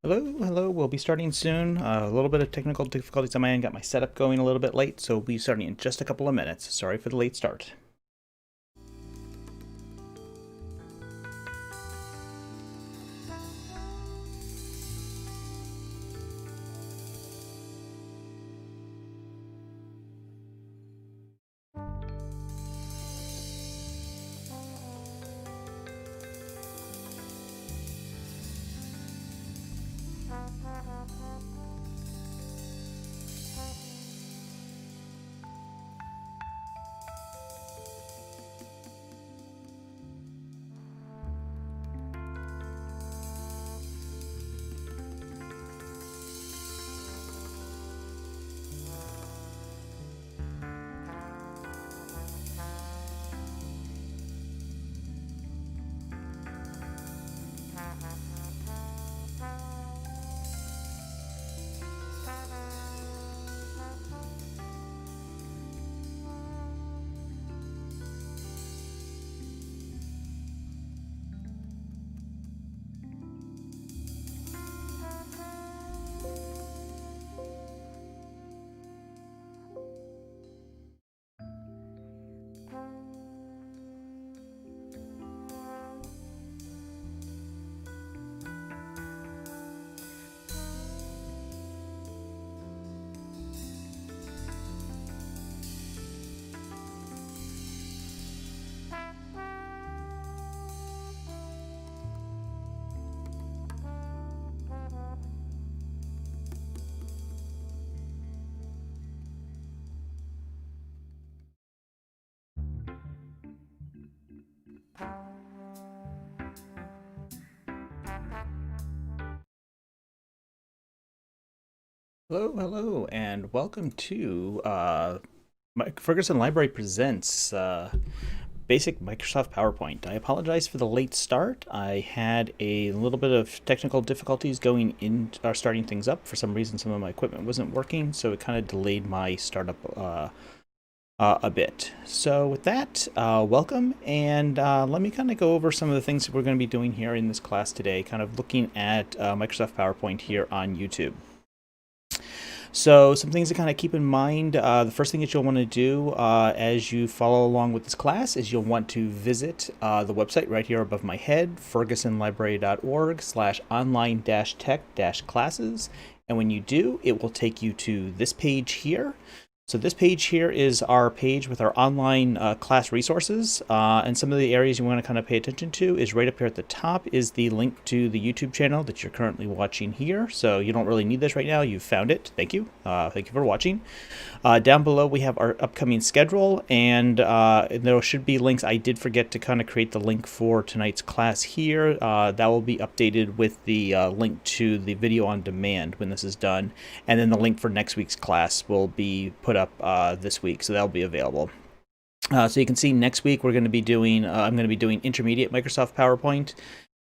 Hello. We'll be starting soon. A little bit of technical difficulties on my end. Got my setup going a little bit late, so we'll be starting in just a couple of minutes. Sorry for the late start. Hello, and welcome to Ferguson Library Presents Basic Microsoft PowerPoint. I apologize for the late start. I had a little bit of technical difficulties going in, starting things up. For some reason, some of my equipment wasn't working, so it kind of delayed my startup a bit. So with that, welcome, and let me kind of go over some of the things that we're going to be doing here in this class today, kind of looking at Microsoft PowerPoint here on YouTube. So some things to kind of keep in mind. The first thing that you'll want to do as you follow along with this class is you'll want to visit the website right here above my head, fergusonlibrary.org/online-tech-classes. And when you do, it will take you to this page here. So this page here is our page with our online class resources, and some of the areas you want to kind of pay attention to is right up here at the top is the link to the YouTube channel that you're currently watching here. So you don't really need this right now. You've found it. Thank you. Thank you for watching. Down below we have our upcoming schedule, and there should be links. I did forget to kind of create the link for tonight's class here. That will be updated with the link to the video on demand when this is done, and then the link for next week's class will be put up this week, so that'll be available. So you can see next week we're going to be doing I'm going to be doing intermediate Microsoft PowerPoint,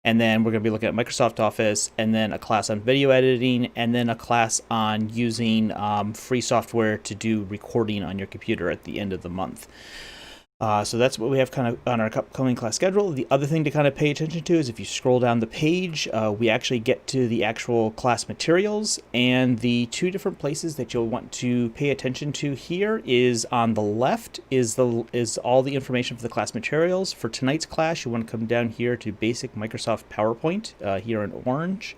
and then we're going to be looking at Microsoft Office, and then a class on video editing, and then a class on using free software to do recording on your computer at the end of the month. So that's what we have kind of on our upcoming class schedule. The other thing to kind of pay attention to is if you scroll down the page, we actually get to the actual class materials, and the two different places that you'll want to pay attention to here is on the left is all the information for the class materials. For tonight's class, you want to come down here to Basic Microsoft PowerPoint here in orange.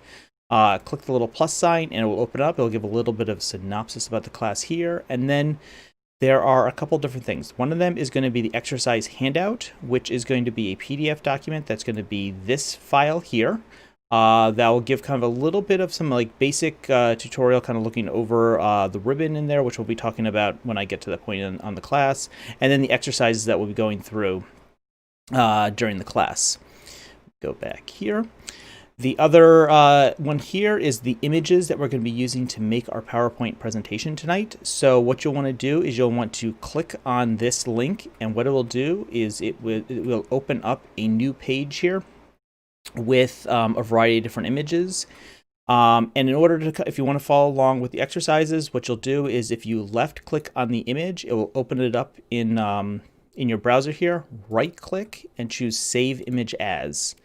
Click the little plus sign and it will open up. It'll give a little bit of synopsis about the class here, and then there are a couple different things. One of them is going to be the exercise handout, which is going to be a PDF document that's going to be this file here. That will give kind of a little bit of some like basic tutorial, kind of looking over the ribbon in there, which we'll be talking about when I get to that point on the class, and then the exercises that we'll be going through during the class. Go back here. The other one here is the images that we're going to be using to make our PowerPoint presentation tonight. So what you'll want to do is you'll want to click on this link, and what it will do is it will open up a new page here with a variety of different images. And in order to, if you want to follow along with the exercises, what you'll do is if you left click on the image, it will open it up in your browser here. Right click and choose Save Image As.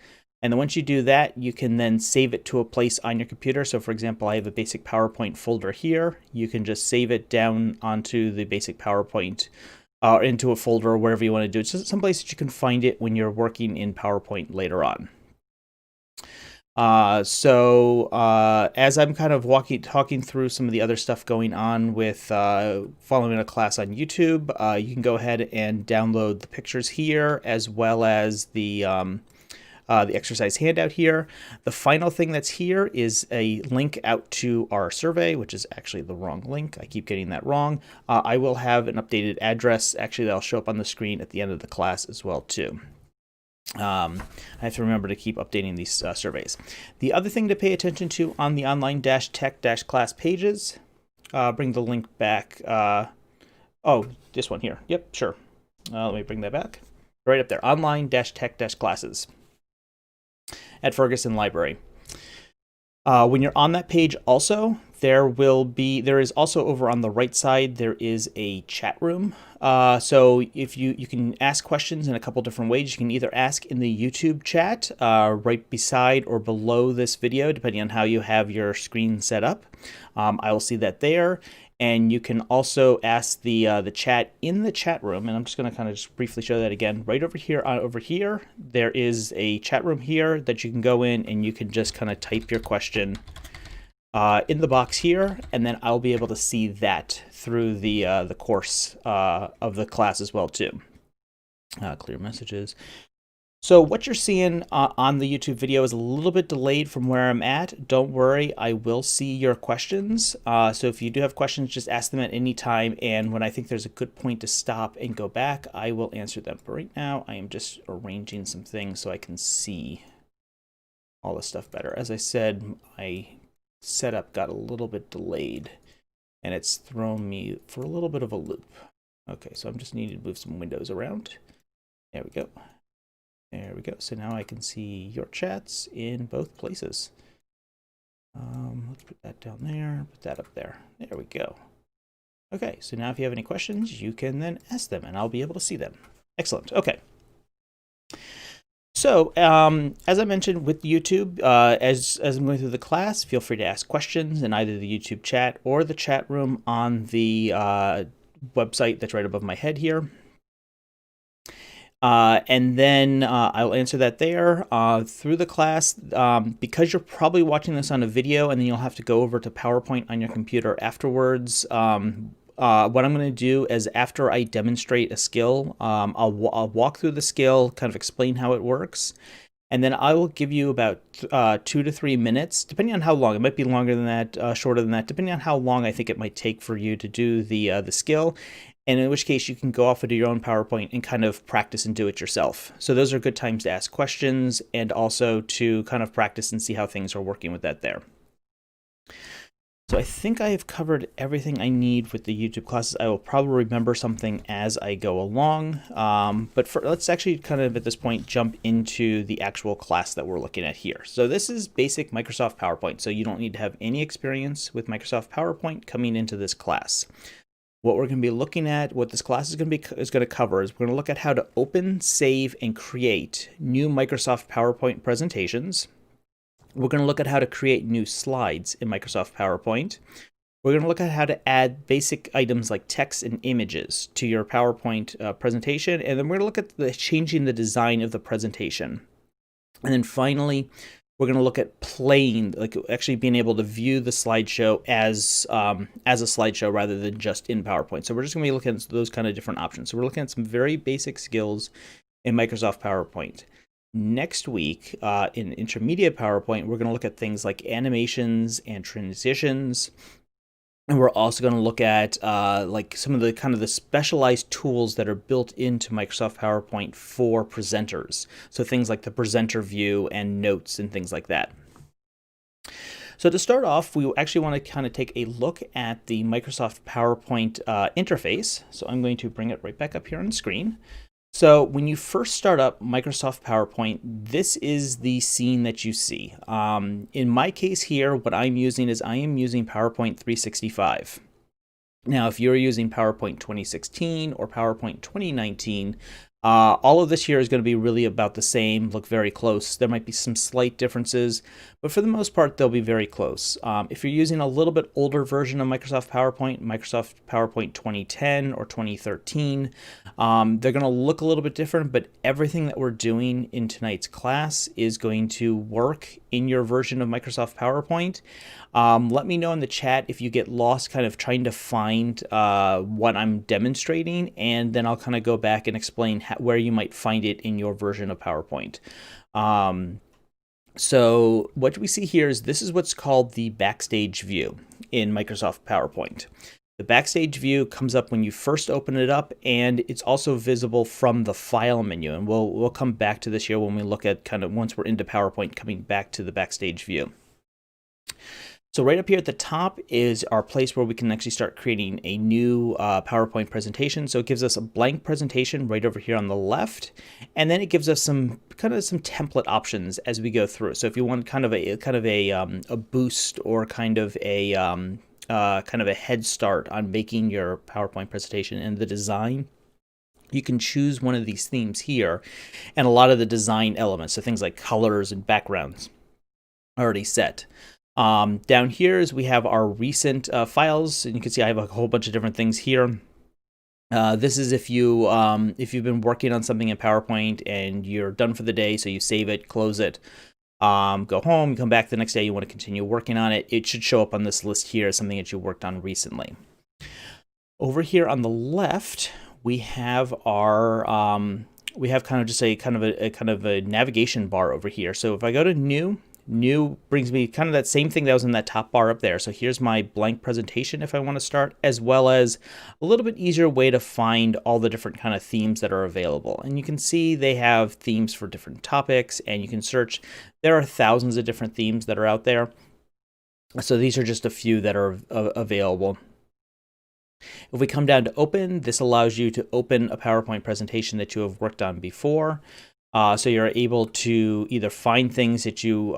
And then once you do that, you can then save it to a place on your computer. So for example, I have a basic PowerPoint folder here. You can just save it down onto the basic PowerPoint into a folder or wherever you want to do it. It's just some place that you can find it when you're working in PowerPoint later on. As I'm kind of talking through some of the other stuff going on with following a class on YouTube, you can go ahead and download the pictures here, as well as the exercise handout here. The final thing that's here is a link out to our survey, which is actually the wrong link. I keep getting that wrong. I will have an updated address, actually, that'll show up on the screen at the end of the class as well, too. I have to remember to keep updating these surveys. The other thing to pay attention to on the online-tech-class pages, bring the link back. Oh, this one here. Yep, sure. Let me bring that back. Right up there, online-tech-classes at Ferguson Library. When you're on that page also, there is also over on the right side, there is a chat room. So if you can ask questions in a couple different ways. You can either ask in the YouTube chat right beside or below this video, depending on how you have your screen set up. I will see that there. And you can also ask the chat in the chat room, and I'm just going to kind of just briefly show that again. Right over here, there is a chat room here that you can go in, and you can just kind of type your question in the box here, and then I'll be able to see that through the course of the class as well too. Clear messages. So what you're seeing on the YouTube video is a little bit delayed from where I'm at. Don't worry, I will see your questions. So if you do have questions, just ask them at any time. And when I think there's a good point to stop and go back, I will answer them. But right now, I am just arranging some things so I can see all the stuff better. As I said, my setup got a little bit delayed, and it's thrown me for a little bit of a loop. Okay, so I'm just needing to move some windows around. There we go. There we go. So now I can see your chats in both places. Let's put that down there, put that up there. There we go. Okay, so now if you have any questions, you can then ask them, and I'll be able to see them. Excellent. Okay. So, as I mentioned with YouTube, as I'm going through the class, feel free to ask questions in either the YouTube chat or the chat room on the website that's right above my head here. And then I'll answer that there through the class. Because you're probably watching this on a video and then you'll have to go over to PowerPoint on your computer afterwards, what I'm going to do is after I demonstrate a skill, I'll walk through the skill, kind of explain how it works, and then I will give you about 2 to 3 minutes, depending on how long. It might be longer than that, shorter than that, depending on how long I think it might take for you to do the skill. And in which case you can go off and do your own PowerPoint and kind of practice and do it yourself. So those are good times to ask questions and also to kind of practice and see how things are working with that there. So I think I have covered everything I need with the YouTube classes. I will probably remember something as I go along. Let's actually kind of at this point jump into the actual class that we're looking at here. So this is basic Microsoft PowerPoint. So you don't need to have any experience with Microsoft PowerPoint coming into this class. What we're going to be looking at, what this class is going to cover, is we're going to look at how to open, save, and create new Microsoft PowerPoint presentations. We're going to look at how to create new slides in Microsoft PowerPoint. We're going to look at how to add basic items like text and images to your PowerPoint presentation, and then we're going to look at changing the design of the presentation. And then finally, we're going to look at playing, like actually being able to view the slideshow as a slideshow rather than just in PowerPoint. So we're just going to be looking at those kind of different options. So we're looking at some very basic skills in Microsoft PowerPoint. Next week, in Intermediate PowerPoint, we're going to look at things like animations and transitions. And we're also going to look at like some of the kind of the specialized tools that are built into Microsoft PowerPoint for presenters. So things like the presenter view and notes and things like that. So to start off, we actually want to kind of take a look at the Microsoft PowerPoint interface. So I'm going to bring it right back up here on the screen. So when you first start up Microsoft PowerPoint, this is the scene that you see. In my case here, what I'm using is I am using PowerPoint 365. Now, if you're using PowerPoint 2016 or PowerPoint 2019, All of this here is going to be really about the same, look very close. There might be some slight differences, but for the most part, they'll be very close. If you're using a little bit older version of Microsoft PowerPoint 2010 or 2013, they're going to look a little bit different, but everything that we're doing in tonight's class is going to work in your version of Microsoft PowerPoint. Let me know in the chat if you get lost kind of trying to find what I'm demonstrating, and then I'll kind of go back and explain where you might find it in your version of PowerPoint. So what we see here is this is what's called the Backstage View in Microsoft PowerPoint. The Backstage View comes up when you first open it up, and it's also visible from the File menu. And we'll come back to this here when we look at kind of once we're into PowerPoint, coming back to the Backstage View. So right up here at the top is our place where we can actually start creating a new PowerPoint presentation. So it gives us a blank presentation right over here on the left, and then it gives us some template options as we go through. So if you want kind of a boost or kind of a head start on making your PowerPoint presentation and the design, you can choose one of these themes here, and a lot of the design elements, so things like colors and backgrounds, are already set. Down here is we have our recent files, and you can see I have a whole bunch of different things here. This is if you've been working on something in PowerPoint and you're done for the day, so you save it, close it, go home, you come back the next day, you want to continue working on it. It should show up on this list here as something that you worked on recently. Over here on the left, we have our kind of a navigation bar over here. So if I go to New brings me kind of that same thing that was in that top bar up there. So here's my blank presentation if I want to start, as well as a little bit easier way to find all the different kind of themes that are available. And you can see they have themes for different topics, and you can search. There are thousands of different themes that are out there. So these are just a few that are available. If we come down to open, this allows you to open a PowerPoint presentation that you have worked on before. So you're able to either find things that you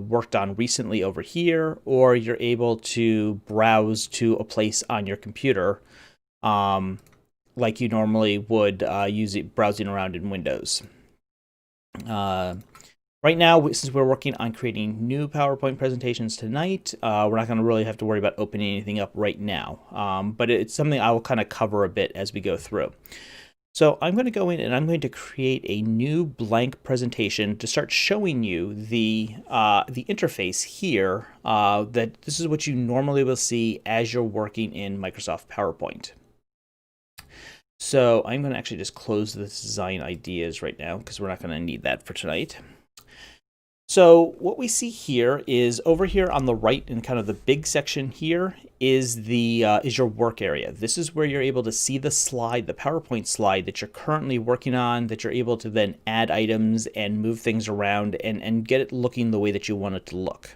worked on recently over here, or you're able to browse to a place on your computer like you normally would browsing around in Windows. Right now, since we're working on creating new PowerPoint presentations tonight, we're not going to really have to worry about opening anything up right now, but it's something I will kind of cover a bit as we go through. So I'm going to go in and I'm going to create a new blank presentation to start showing you the interface here, that this is what you normally will see as you're working in Microsoft PowerPoint. So I'm going to actually just close the design ideas right now because we're not going to need that for tonight. So what we see here is over here on the right in kind of the big section here is your work area. This is where you're able to see the slide, the PowerPoint slide that you're currently working on, that you're able to then add items and move things around and get it looking the way that you want it to look.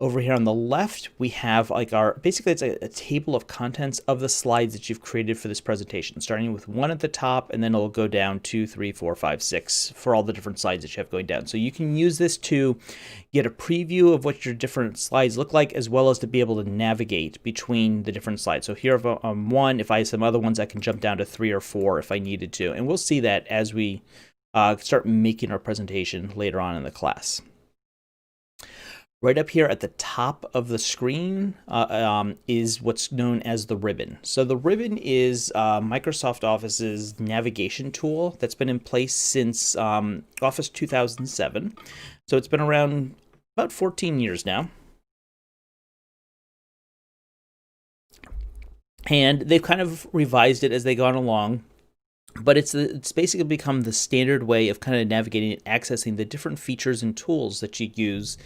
Over here on the left, we have like basically it's a table of contents of the slides that you've created for this presentation, starting with one at the top, and then it'll go down 2, 3, 4, 5, 6 for all the different slides that you have going down. So you can use this to get a preview of what your different slides look like, as well as to be able to navigate between the different slides. So here on one, if I have some other ones, I can jump down to 3 or 4 if I needed to. And we'll see that as we start making our presentation later on in the class. Right up here at the top of the screen is what's known as the ribbon. So the ribbon is Microsoft Office's navigation tool that's been in place since Office 2007. So it's been around about 14 years now. And they've kind of revised it as they've gone along. But it's basically become the standard way of kind of navigating and accessing the different features and tools that you use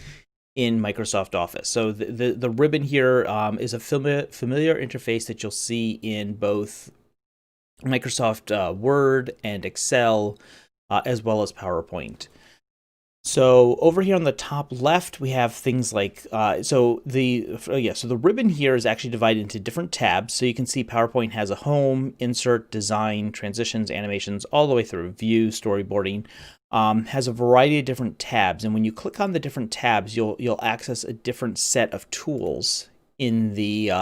in Microsoft Office. So the ribbon here is a familiar interface that you'll see in both Microsoft Word and Excel, as well as PowerPoint. So over here on the top left, we have things like, so the ribbon here is actually divided into different tabs. So you can see PowerPoint has a home, insert, design, transitions, animations, all the way through, view, storyboarding. Has a variety of different tabs, and when you click on the different tabs, you'll access a different set of tools in the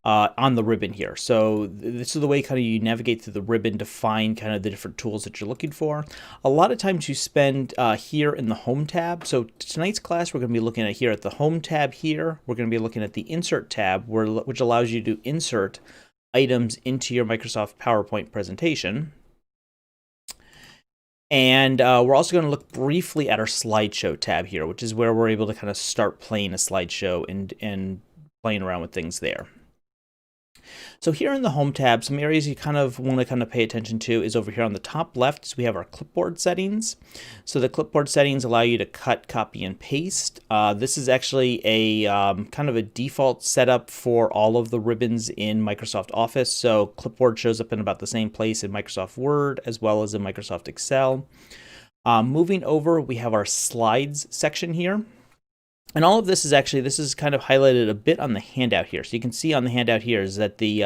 on the ribbon here. So this is the way kind of you navigate through the ribbon to find kind of the different tools that you're looking for. A lot of times you spend here in the Home tab. So tonight's class we're going to be looking at here at the Home tab here. We're going to be looking at the Insert tab, which allows you to insert items into your Microsoft PowerPoint presentation. And we're also going to look briefly at our Slideshow tab here, which is where we're able to kind of start playing a slideshow and playing around with things there. So here in the Home tab, some areas you kind of want to pay attention to is over here on the top left. So we have our Clipboard Settings. So the Clipboard Settings allow you to cut, copy, and paste. This is actually a kind of a default setup for all of the ribbons in Microsoft Office. So Clipboard shows up in about the same place in Microsoft Word as well as in Microsoft Excel. Moving over, we have our Slides section here. And all of this is actually, this is kind of highlighted a bit on the handout here. So you can see on the handout here is that the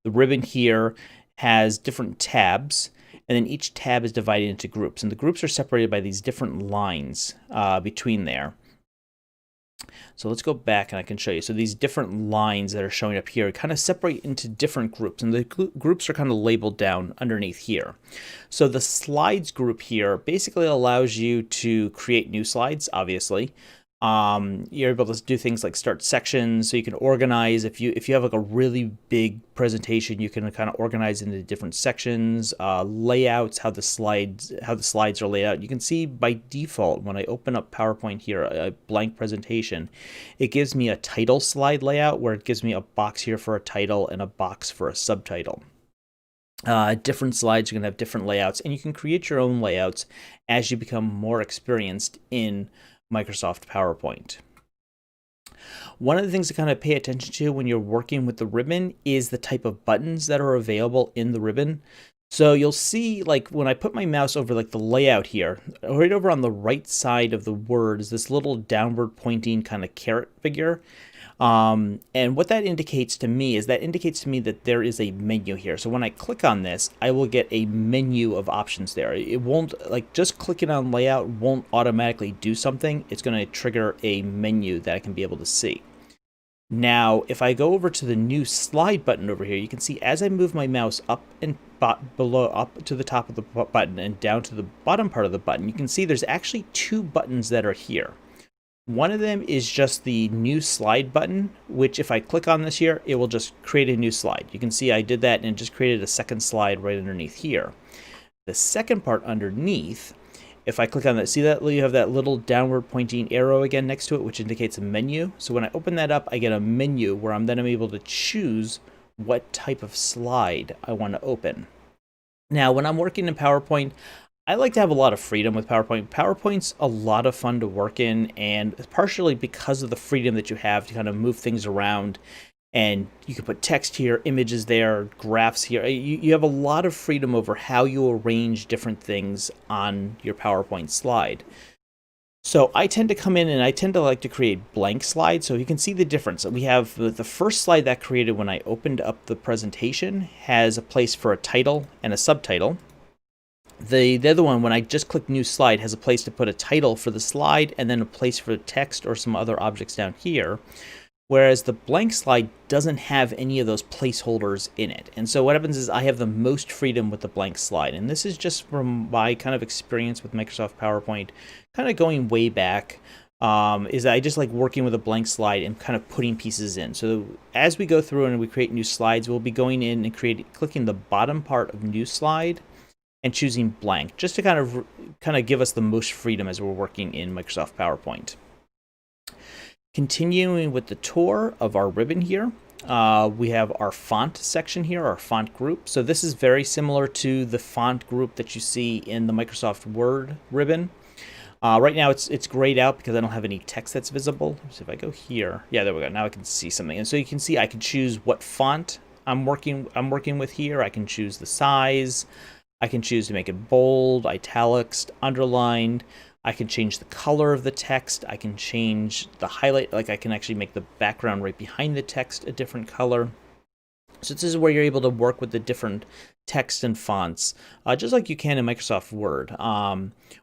ribbon here has different tabs, and then each tab is divided into groups. And the groups are separated by these different lines between there. So let's go back and I can show you. So these different lines that are showing up here kind of separate into different groups, and the groups are kind of labeled down underneath here. So the Slides group here basically allows you to create new slides, obviously. You're able to do things like start sections, so you can organize. If you have like a really big presentation, you can kind of organize into different sections, layouts, how the slides are laid out. You can see by default when I open up PowerPoint here, a blank presentation, it gives me a title slide layout where it gives me a box here for a title and a box for a subtitle. Different slides are going to have different layouts, and you can create your own layouts as you become more experienced in Microsoft PowerPoint. One of the things to kind of pay attention to when you're working with the ribbon is the type of buttons that are available in the ribbon. So you'll see, like when I put my mouse over like the layout here, right over on the right side of the word is this little downward pointing kind of caret figure. And what that indicates to me is that there is a menu here. So when I click on this, I will get a menu of options there. It won't, like just clicking on layout won't automatically do something. It's going to trigger a menu that I can be able to see. Now, if I go over to the new slide button over here, you can see as I move my mouse up and below, up to the top of the button and down to the bottom part of the button, you can see there's actually two buttons that are here. One of them is just the new slide button, which if I click on this here, it will just create a new slide. You can see I did that and it just created a second slide right underneath here. The second part underneath, if I click on that, see that you have that little downward pointing arrow again next to it, which indicates a menu. So when I open that up, I get a menu where I'm able to choose what type of slide I want to open. Now, when I'm working in PowerPoint, I like to have a lot of freedom with PowerPoint. PowerPoint's a lot of fun to work in, and partially because of the freedom that you have to kind of move things around, and you can put text here, images there, graphs here. You have a lot of freedom over how you arrange different things on your PowerPoint slide. So I tend to come in and I tend to like to create blank slides, so you can see the difference. We have the first slide that created when I opened up the presentation has a place for a title and a subtitle. The other one, when I just click new slide, has a place to put a title for the slide and then a place for text or some other objects down here. Whereas the blank slide doesn't have any of those placeholders in it. And so what happens is I have the most freedom with the blank slide. And this is just from my kind of experience with Microsoft PowerPoint, kind of going way back, is that I just like working with a blank slide and kind of putting pieces in. So as we go through and we create new slides, we'll be going in and clicking the bottom part of new slide and choosing blank, just to kind of give us the most freedom as we're working in Microsoft PowerPoint. Continuing with the tour of our ribbon here, we have our font section here, our font group. So this is very similar to the font group that you see in the Microsoft Word ribbon. Right now it's grayed out because I don't have any text that's visible. So if I go here, yeah, there we go. Now I can see something. And so you can see I can choose what font I'm working with here. I can choose the size. I can choose to make it bold, italics, underlined. I can change the color of the text. I can change the highlight, like I can actually make the background right behind the text a different color. So this is where you're able to work with the different text and fonts, just like you can in Microsoft Word,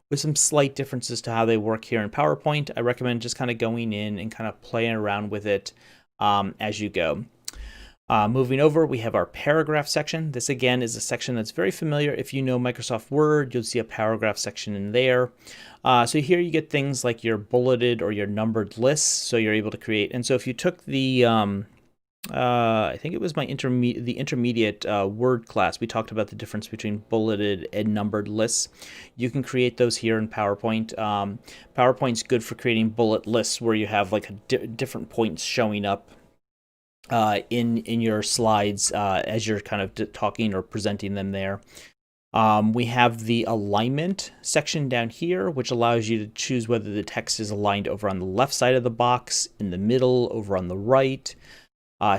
with some slight differences to how they work here in PowerPoint. I recommend just kind of going in and kind of playing around with it as you go. Moving over, we have our paragraph section. This again is a section that's very familiar. If you know Microsoft Word, you'll see a paragraph section in there. So here you get things like your bulleted or your numbered lists. So you're able to create. And so if you took the, I think it was the intermediate Word class, we talked about the difference between bulleted and numbered lists. You can create those here in PowerPoint. PowerPoint's good for creating bullet lists where you have like different points showing up in your slides as you're kind of talking or presenting them there. We have the alignment section down here, which allows you to choose whether the text is aligned over on the left side of the box, in the middle, over on the right.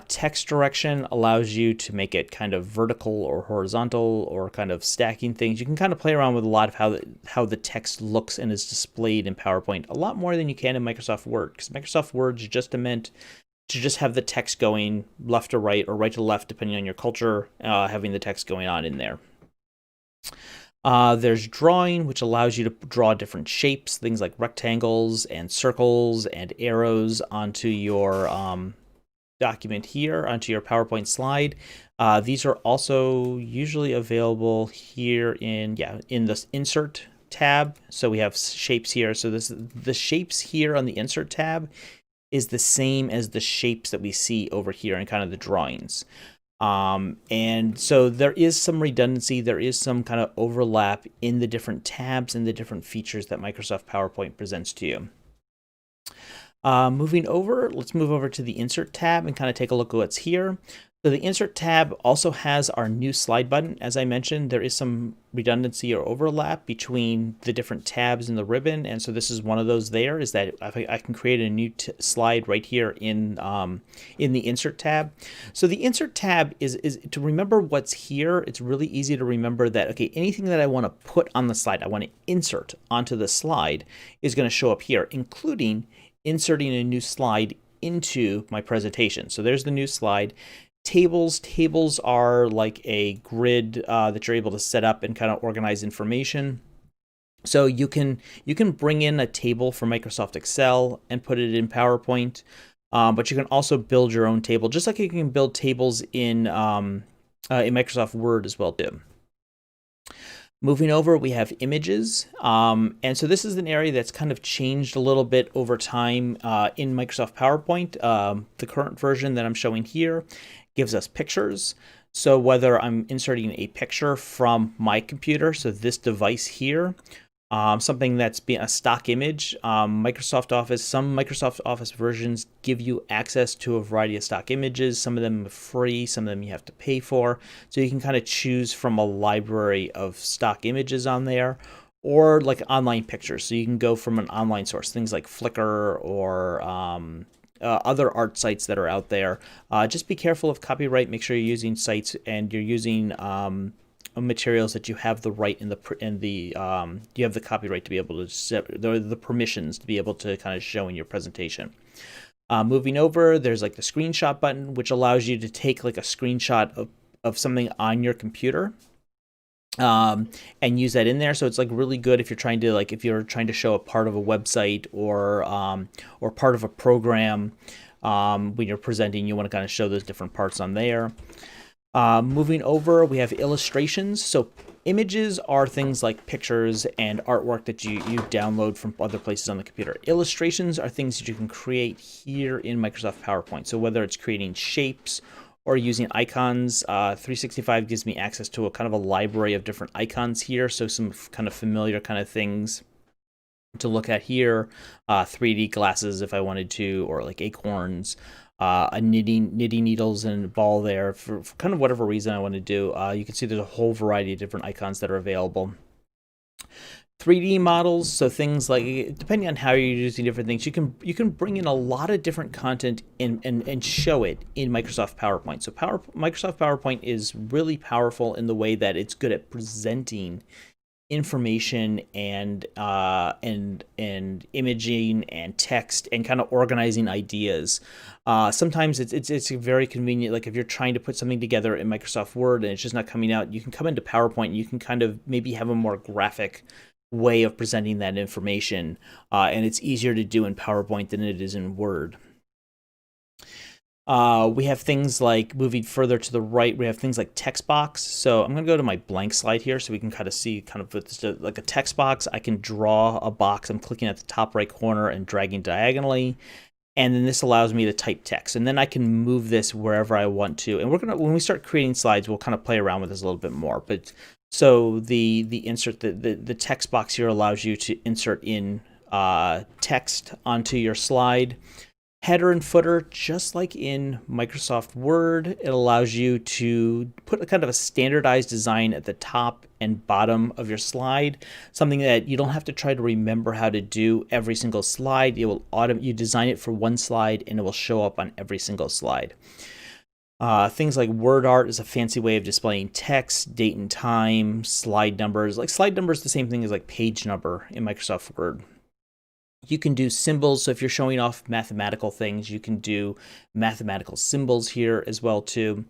Text direction allows you to make it kind of vertical or horizontal or kind of stacking things. You can kind of play around with a lot of how the text looks and is displayed in PowerPoint a lot more than you can in Microsoft Word, because Microsoft Word is just meant to just have the text going left to right or right to left, depending on your culture, having the text going on in there. There's drawing, which allows you to draw different shapes, things like rectangles and circles and arrows onto your document here, onto your PowerPoint slide. These are also usually available here in this Insert tab. So we have shapes here. So the shapes here on the Insert tab is the same as the shapes that we see over here in kind of the drawings. And so there is some redundancy, there is some kind of overlap in the different tabs and the different features that Microsoft PowerPoint presents to you. Moving over, let's move over to the Insert tab and kind of take a look at what's here. So the Insert tab also has our new slide button. As I mentioned, there is some redundancy or overlap between the different tabs in the ribbon, and so this is one of those there, is that I can create a new slide right here in the Insert tab. So the Insert tab is to remember what's here. It's really easy to remember that, okay, anything that I want to put on the slide, I want to insert onto the slide, is going to show up here, including inserting a new slide into my presentation. So there's the new slide. Tables are like a grid that you're able to set up and kind of organize information. So you can bring in a table from Microsoft Excel and put it in PowerPoint, but you can also build your own table, just like you can build tables in Microsoft Word as well too. Moving over, we have images. And so this is an area that's kind of changed a little bit over time in Microsoft PowerPoint. The current version that I'm showing here gives us pictures. So whether I'm inserting a picture from my computer, so this device here, something that's been a stock image, some Microsoft Office versions give you access to a variety of stock images. Some of them are free, some of them you have to pay for. So you can kind of choose from a library of stock images on there, or like online pictures. So you can go from an online source, things like Flickr or other art sites that are out there. Just be careful of copyright. Make sure you're using sites and you're using materials that you have the right you have the copyright to be able to set the permissions to be able to kind of show in your presentation. Moving over, there's like the screenshot button, which allows you to take like a screenshot of something on your computer and use that in there. So it's like really good if you're trying to show a part of a website or part of a program when you're presenting. You want to kind of show those different parts on there. Moving over, we have illustrations. So images are things like pictures and artwork that you download from other places on the computer. Illustrations are things that you can create here in Microsoft PowerPoint. So whether it's creating shapes or using icons, 365 gives me access to a kind of a library of different icons here. So some kind of familiar kind of things to look at here. 3D glasses if I wanted to, or like acorns. Knitting needles and a ball there for kind of whatever reason I want to do. You can see there's a whole variety of different icons that are available. 3D models, so things like, depending on how you're using different things, you can bring in a lot of different content and show it in Microsoft PowerPoint. So Microsoft PowerPoint is really powerful in the way that it's good at presenting information and imaging and text and kind of organizing ideas. Sometimes it's very convenient, like if you're trying to put something together in Microsoft Word and it's just not coming out, you can come into PowerPoint and you can kind of maybe have a more graphic way of presenting that information, and it's easier to do in PowerPoint than it is in Word. We have things like moving further to the right. We have things like text box. So I'm going to go to my blank slide here so we can kind of see kind of with like a text box. I can draw a box. I'm clicking at the top right corner and dragging diagonally. And then this allows me to type text. And then I can move this wherever I want to. And when we start creating slides, we'll kind of play around with this a little bit more. But so the text box here allows you to insert in text onto your slide. Header and footer, just like in Microsoft Word, it allows you to put a kind of a standardized design at the top and bottom of your slide, something that you don't have to try to remember how to do every single slide. It will you design it for one slide and it will show up on every single slide. Things like word art is a fancy way of displaying text, date and time, slide numbers. Like slide number is the same thing as like page number in Microsoft Word. You can do symbols, so if you're showing off mathematical things, you can do mathematical symbols here as well too.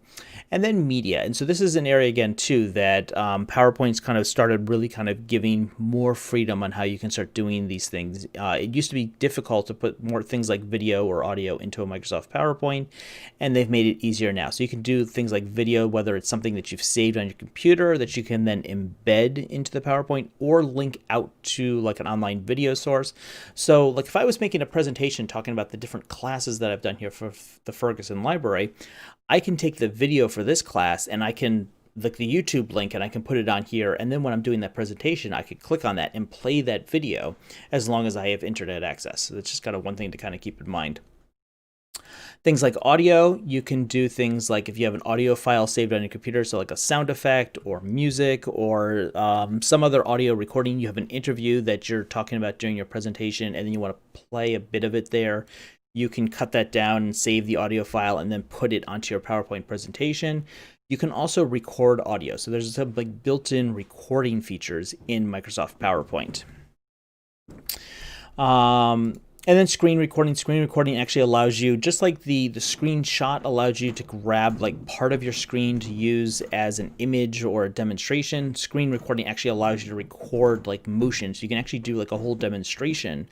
And then media, and so this is an area again too that PowerPoint's kind of started really kind of giving more freedom on how you can start doing these things. It used to be difficult to put more things like video or audio into a Microsoft PowerPoint, and they've made it easier now. So you can do things like video, whether it's something that you've saved on your computer that you can then embed into the PowerPoint or link out to like an online video source. So like if I was making a presentation talking about the different classes that I've done here for the Ferguson library, I can take the video for this class and I can like the YouTube link and I can put it on here. And then when I'm doing that presentation, I could click on that and play that video as long as I have internet access. So that's just kind of one thing to kind of keep in mind. Things like audio, you can do things like if you have an audio file saved on your computer, so like a sound effect or music or some other audio recording, you have an interview that you're talking about during your presentation and then you want to play a bit of it there, you can cut that down and save the audio file and then put it onto your PowerPoint presentation. You can also record audio. So there's some like built-in recording features in Microsoft PowerPoint. And then screen recording. Screen recording actually allows you, just like the screenshot allows you to grab like part of your screen to use as an image or a demonstration, screen recording actually allows you to record like motion. So you can actually do like a whole demonstration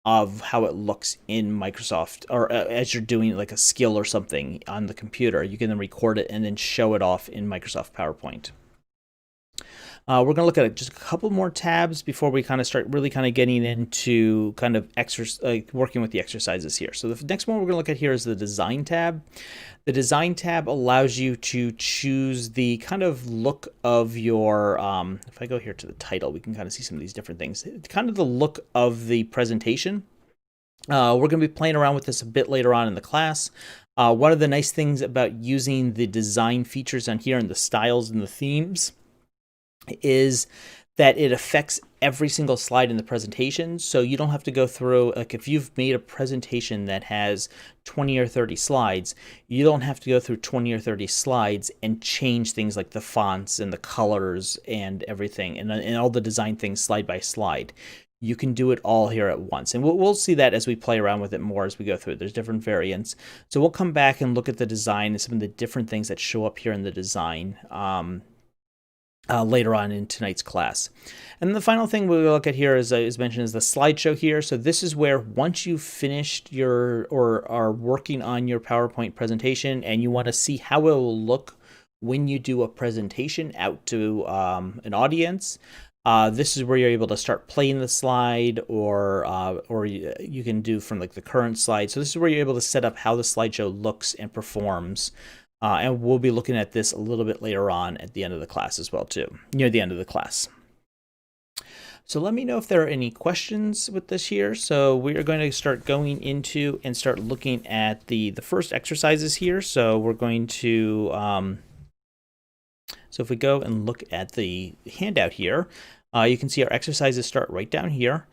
of how it looks in Microsoft, or as you're doing like a skill or something on the computer. You can then record it and then show it off in Microsoft PowerPoint. We're going to look at just a couple more tabs before we kind of start really kind of getting into kind of working with the exercises here. So the next one we're going to look at here is the Design tab. The Design tab allows you to choose the kind of look of your, if I go here to the title, we can kind of see some of these different things. It's kind of the look of the presentation. We're going to be playing around with this a bit later on in the class. One of the nice things about using the design features on here and the styles and the themes is that it affects every single slide in the presentation. So you don't have to go through, like if you've made a presentation that has 20 or 30 slides, you don't have to go through 20 or 30 slides and change things like the fonts and the colors and everything and all the design things slide by slide. You can do it all here at once. And we'll see that as we play around with it more as we go through it. There's different variants. So we'll come back and look at the design and some of the different things that show up here in the design later on in tonight's class. And the final thing we'll look at here is mentioned is the slideshow here. So this is where once you've finished your or are working on your PowerPoint presentation and you want to see how it will look when you do a presentation out to an audience, this is where you're able to start playing the slide, or you can do from like the current slide. So this is where you're able to set up how the slideshow looks and performs. And we'll be looking at this a little bit later on at the end of the class as well too, near the end of the class. So let me know if there are any questions with this here. So we are going to start going into and start looking at the first exercises here. So we're going to, so if we go and look at the handout here, you can see our exercises start right down here.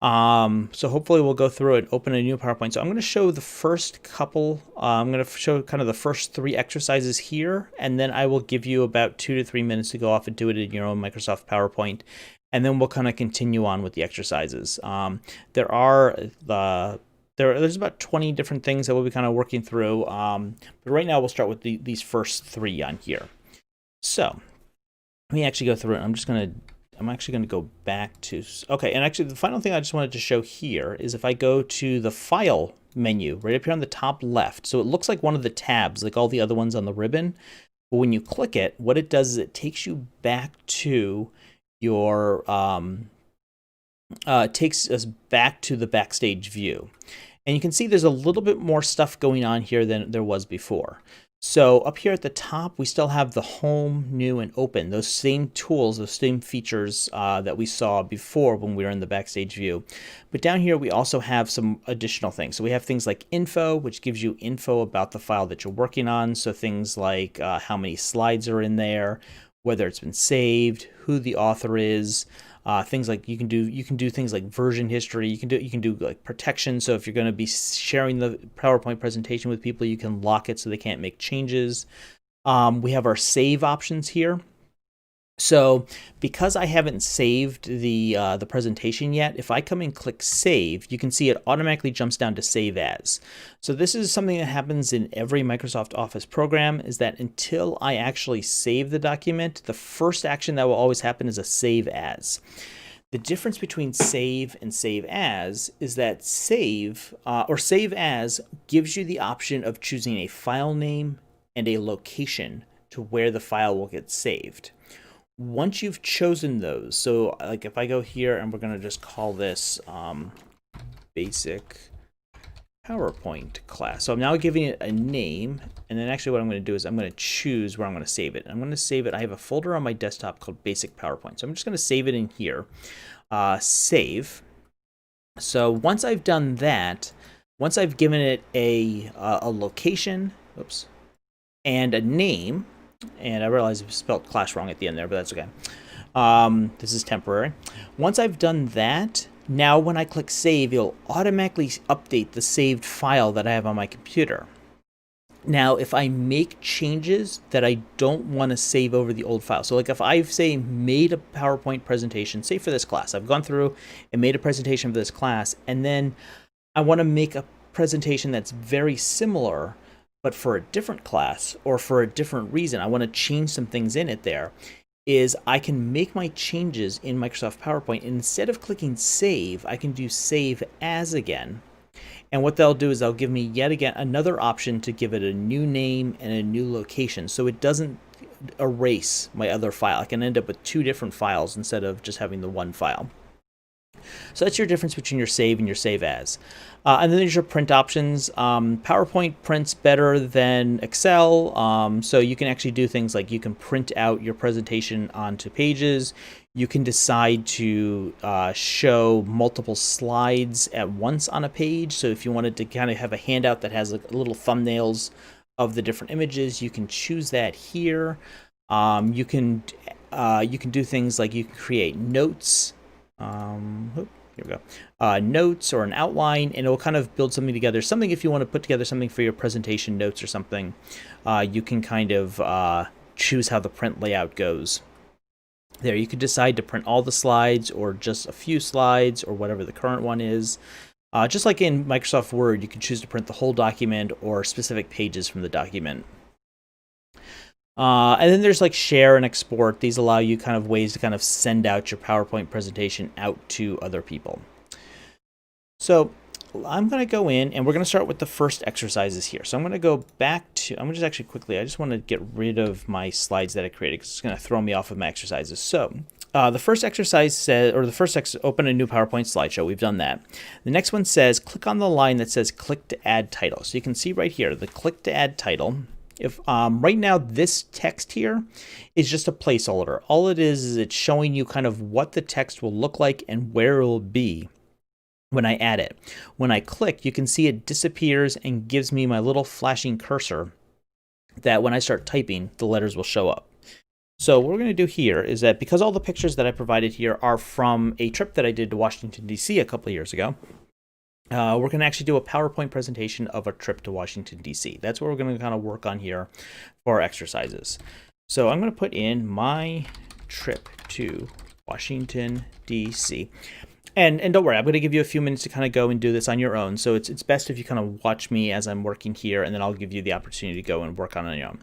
So hopefully we'll go through and open a new PowerPoint. So I'm going to show the first couple, I'm going to show kind of the first 3 exercises here, and then I will give you about 2 to 3 minutes to go off and do it in your own Microsoft PowerPoint. And then we'll kind of continue on with the exercises. There's about 20 different things that we'll be kind of working through. But right now we'll start with these first 3 on here. So let me actually go through it. I'm I'm actually going to go back to, okay, and actually the final thing I just wanted to show here is if I go to the File menu, right up here on the top left, so it looks like one of the tabs, like all the other ones on the ribbon, but when you click it, what it does is it takes you back to your, takes us back to the Backstage View. And you can see there's a little bit more stuff going on here than there was before. So up here at the top, we still have the Home, New, and Open, those same tools, those same features that we saw before when we were in the Backstage View. But down here, we also have some additional things. So we have things like Info, which gives you info about the file that you're working on. So things like how many slides are in there, whether it's been saved, who the author is. Things like you can do things like version history. You can do like protection. So if you're going to be sharing the PowerPoint presentation with people, you can lock it so they can't make changes. We have our save options here. So because I haven't saved the presentation yet, if I come and click save, you can see it automatically jumps down to save as. So this is something that happens in every Microsoft Office program, is that until I actually save the document, the first action that will always happen is a save as. The difference between save and save as is that save or save as gives you the option of choosing a file name and a location to where the file will get saved. Once you've chosen those, so like if I go here and we're going to just call this basic PowerPoint class. So I'm now giving it a name, and then actually what I'm going to do is I'm going to choose where I'm going to save it. I'm going to save it. I have a folder on my desktop called basic PowerPoint. So I'm just going to save it in here. Save. So once I've done that, once I've given it a location, oops, and a name, and I realize I spelled class wrong at the end there, but that's okay. This is temporary. Once I've done that, now when I click save, it'll automatically update the saved file that I have on my computer. Now, if I make changes that I don't want to save over the old file, so like if I've, say, made a PowerPoint presentation, say for this class, I've gone through and made a presentation for this class, and then I want to make a presentation that's very similar but for a different class or for a different reason, I want to change some things in it there, is I can make my changes in Microsoft PowerPoint. And instead of clicking save, I can do save as again. And what they'll do is they'll give me yet again another option to give it a new name and a new location. So it doesn't erase my other file. I can end up with two different files instead of just having the one file. So that's your difference between your save and your save as. And then there's your print options. PowerPoint prints better than Excel. So you can actually do things like you can print out your presentation onto pages. You can decide to show multiple slides at once on a page. So if you wanted to kind of have a handout that has like little thumbnails of the different images, you can choose that here. You can do things like you can create notes. Here we go. Notes or an outline, and it will kind of build something together. Something if you want to put together something for your presentation notes or something, you can kind of choose how the print layout goes. There, you could decide to print all the slides or just a few slides or whatever the current one is. Just like in Microsoft Word, you can choose to print the whole document or specific pages from the document. And then there's like share and export. These allow you kind of ways to kind of send out your PowerPoint presentation out to other people. So I'm going to go in and we're going to start with the first exercises here. So I'm going to go back to, I'm going to just actually quickly, I just want to get rid of my slides that I created because it's going to throw me off of my exercises. So the first exercise says, or the first open a new PowerPoint slideshow. We've done that. The next one says, click on the line that says click to add title. So you can see right here, the click to add title. If right now this text here is just a placeholder. All it is it's showing you kind of what the text will look like and where it will be when I add it. When I click, you can see it disappears and gives me my little flashing cursor that when I start typing, the letters will show up. So what we're going to do here is that because all the pictures that I provided here are from a trip that I did to Washington, D.C. a couple of years ago, we're going to actually do a PowerPoint presentation of a trip to Washington, D.C. That's what we're going to kind of work on here for our exercises. So I'm going to put in my trip to Washington, D.C. And don't worry, I'm going to give you a few minutes to kind of go and do this on your own. So it's best if you kind of watch me as I'm working here, and then I'll give you the opportunity to go and work on it on your own.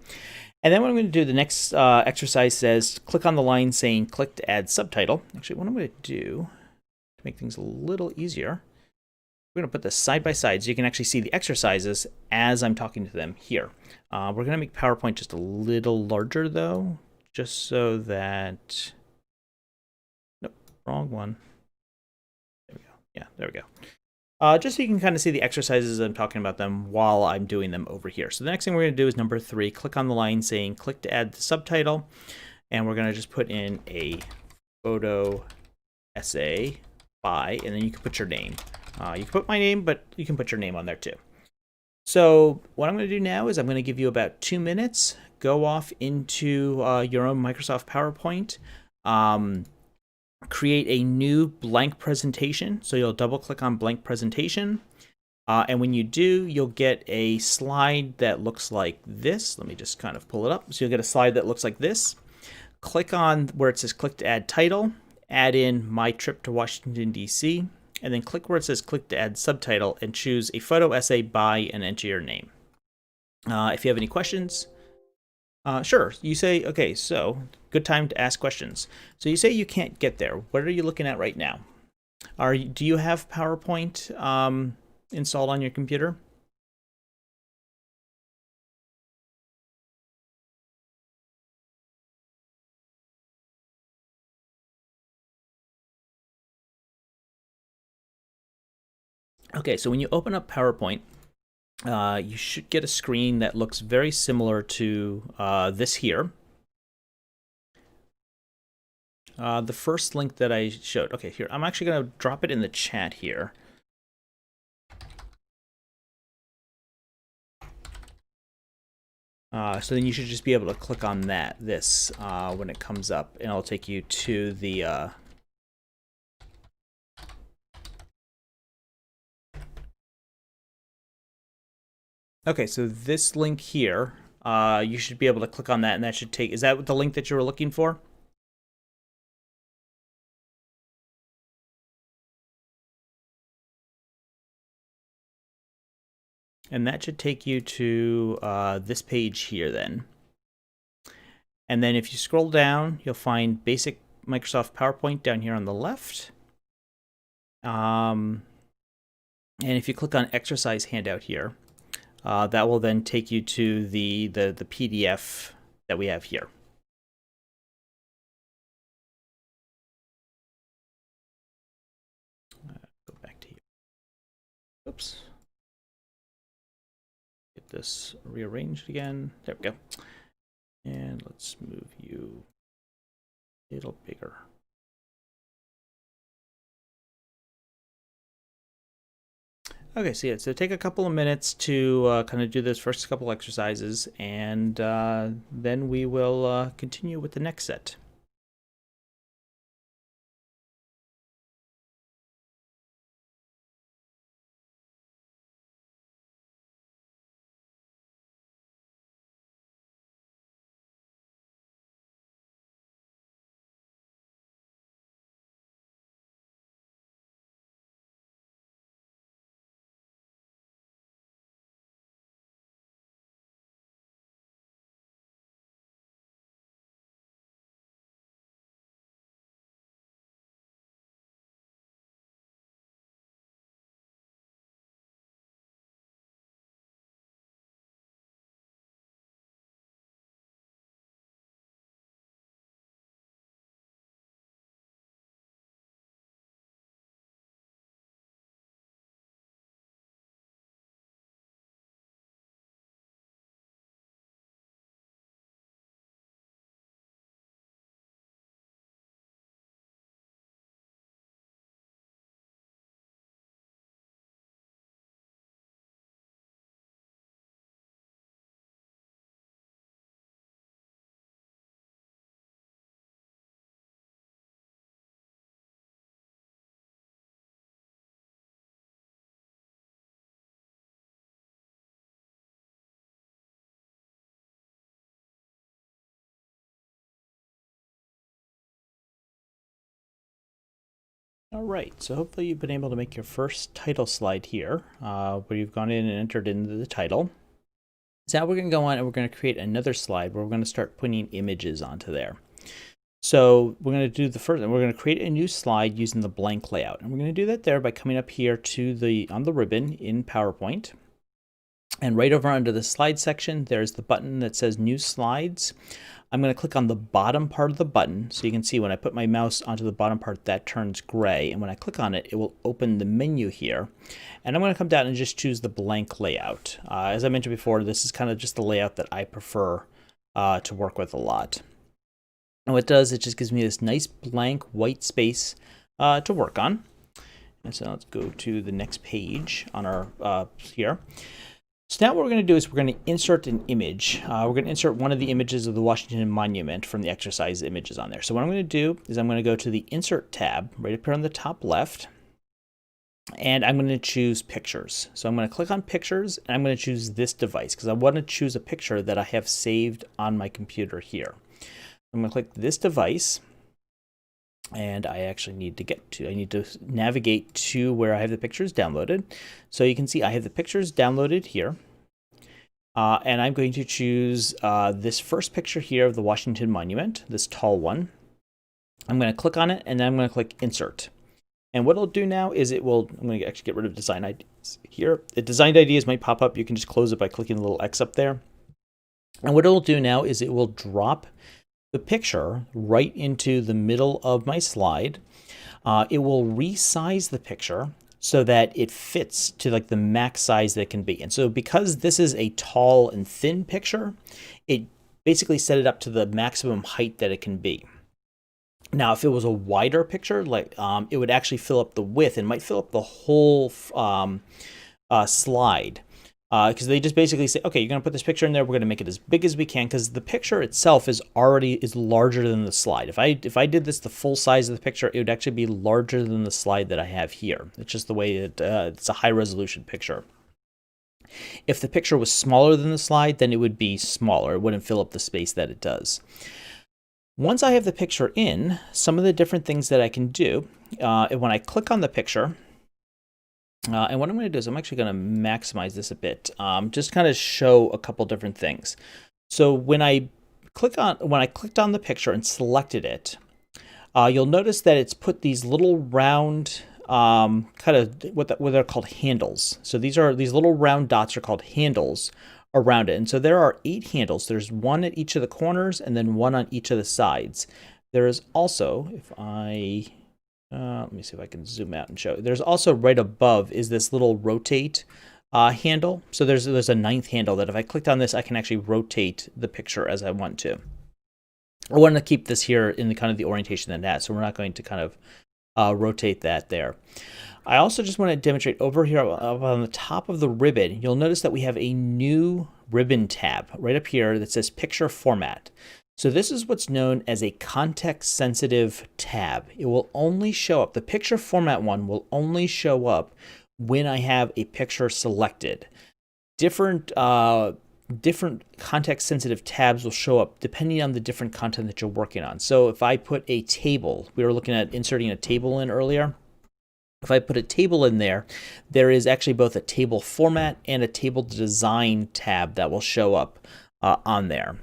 And then what I'm going to do, the next exercise says, click on the line saying click to add subtitle. Actually, what I'm going to do to make things a little easier, we're going to put this side by side so you can actually see the exercises as I'm talking to them here. We're going to make PowerPoint just a little larger though, just so that, nope, wrong one. There we go. Yeah, there we go. Just so you can kind of see the exercises I'm talking about them while I'm doing them over here. So the next thing we're going to do is number 3, click on the line saying click to add the subtitle. And we're going to just put in a photo essay by, and then you can put your name. You can put my name, but you can put your name on there too. So what I'm going to do now is I'm going to give you about 2 minutes. Go off into your own Microsoft PowerPoint. Create a new blank presentation. So you'll double click on blank presentation. And when you do, you'll get a slide that looks like this. Let me just kind of pull it up. So you'll get a slide that looks like this. Click on where it says click to add title, add in my trip to Washington, D.C., and then click where it says click to add subtitle and choose a photo essay by and enter your name. If you have any questions, sure, you say, okay, so good time to ask questions. So you say you can't get there. What are you looking at right now? Do you have PowerPoint installed on your computer? Okay, so when you open up PowerPoint, you should get a screen that looks very similar to this here. The first link that I showed. Okay, here, I'm actually going to drop it in the chat here. So then you should just be able to click on this when it comes up, and it'll take you to the okay, so this link here, you should be able to click on that, and that should take, is that the link that you were looking for? And that should take you to this page here then. And then if you scroll down, you'll find basic Microsoft PowerPoint down here on the left. And if you click on exercise handout here, that will then take you to the PDF that we have here. Go back to you. Oops. Get this rearranged again. There we go. And let's move you a little bigger. Okay, so yeah, so take a couple of minutes to kind of do those first couple exercises, and then we will continue with the next set. All right, so hopefully you've been able to make your first title slide here, where you've gone in and entered into the title. So now we're going to go on and we're going to create another slide where we're going to start putting images onto there. So we're going to do the first, and we're going to create a new slide using the blank layout. And we're going to do that there by coming up here to on the ribbon in PowerPoint. And right over under the slide section, there's the button that says New Slides. I'm going to click on the bottom part of the button. So you can see when I put my mouse onto the bottom part, that turns gray. And when I click on it, it will open the menu here. And I'm going to come down and just choose the blank layout. As I mentioned before, this is kind of just the layout that I prefer to work with a lot. And what it does, it just gives me this nice blank white space to work on. And so let's go to the next page on our here. So now what we're going to do is we're going to insert an image. We're going to insert one of the images of the Washington Monument from the exercise images on there. So what I'm going to do is I'm going to go to the Insert tab right up here on the top left. And I'm going to choose Pictures. So I'm going to click on Pictures, and I'm going to choose this device because I want to choose a picture that I have saved on my computer here. I'm going to click this device, and I actually need to navigate to where I have the pictures downloaded. So you can see I have the pictures downloaded here. And I'm going to choose this first picture here of the Washington Monument, this tall one. I'm going to click on it, and then I'm going to click Insert. And what it'll do now is I'm going to actually get rid of Design Ideas here. The Designed Ideas might pop up. You can just close it by clicking the little X up there. And what it'll do now is it will drop the picture right into the middle of my slide. It will resize the picture so that it fits to like the max size that it can be. And so because this is a tall and thin picture, it basically set it up to the maximum height that it can be. Now, if it was a wider picture, like it would actually fill up the width and might fill up the whole slide. Because they just basically say, okay, you're going to put this picture in there. We're going to make it as big as we can because the picture itself is larger than the slide. If I did this the full size of the picture, it would actually be larger than the slide that I have here. It's just the way it's a high resolution picture. If the picture was smaller than the slide, then it would be smaller. It wouldn't fill up the space that it does. Once I have the picture in, some of the different things that I can do, when I click on the picture, and what I'm going to do is I'm actually going to maximize this a bit, just kind of show a couple different things. So when I clicked on the picture and selected it, you'll notice that it's put these little round, kind of what they're called handles. So these little round dots are called handles around it. And so there are 8 handles. There's one at each of the corners and then one on each of the sides. There is also, if I let me see if I can zoom out and show. There's also right above is this little rotate handle. So there's a 9th handle that if I clicked on this, I can actually rotate the picture as I want to. I want to keep this here in the kind of the orientation that it has, so we're not going to kind of rotate that there. I also just want to demonstrate over here up on the top of the ribbon, you'll notice that we have a new ribbon tab right up here that says Picture Format. So this is what's known as a context-sensitive tab. It will only show up, the picture format one will only show up when I have a picture selected. Different context-sensitive tabs will show up depending on the different content that you're working on. So if I put a table, we were looking at inserting a table in earlier. If I put a table in there, there is actually both a table format and a table design tab that will show up on there.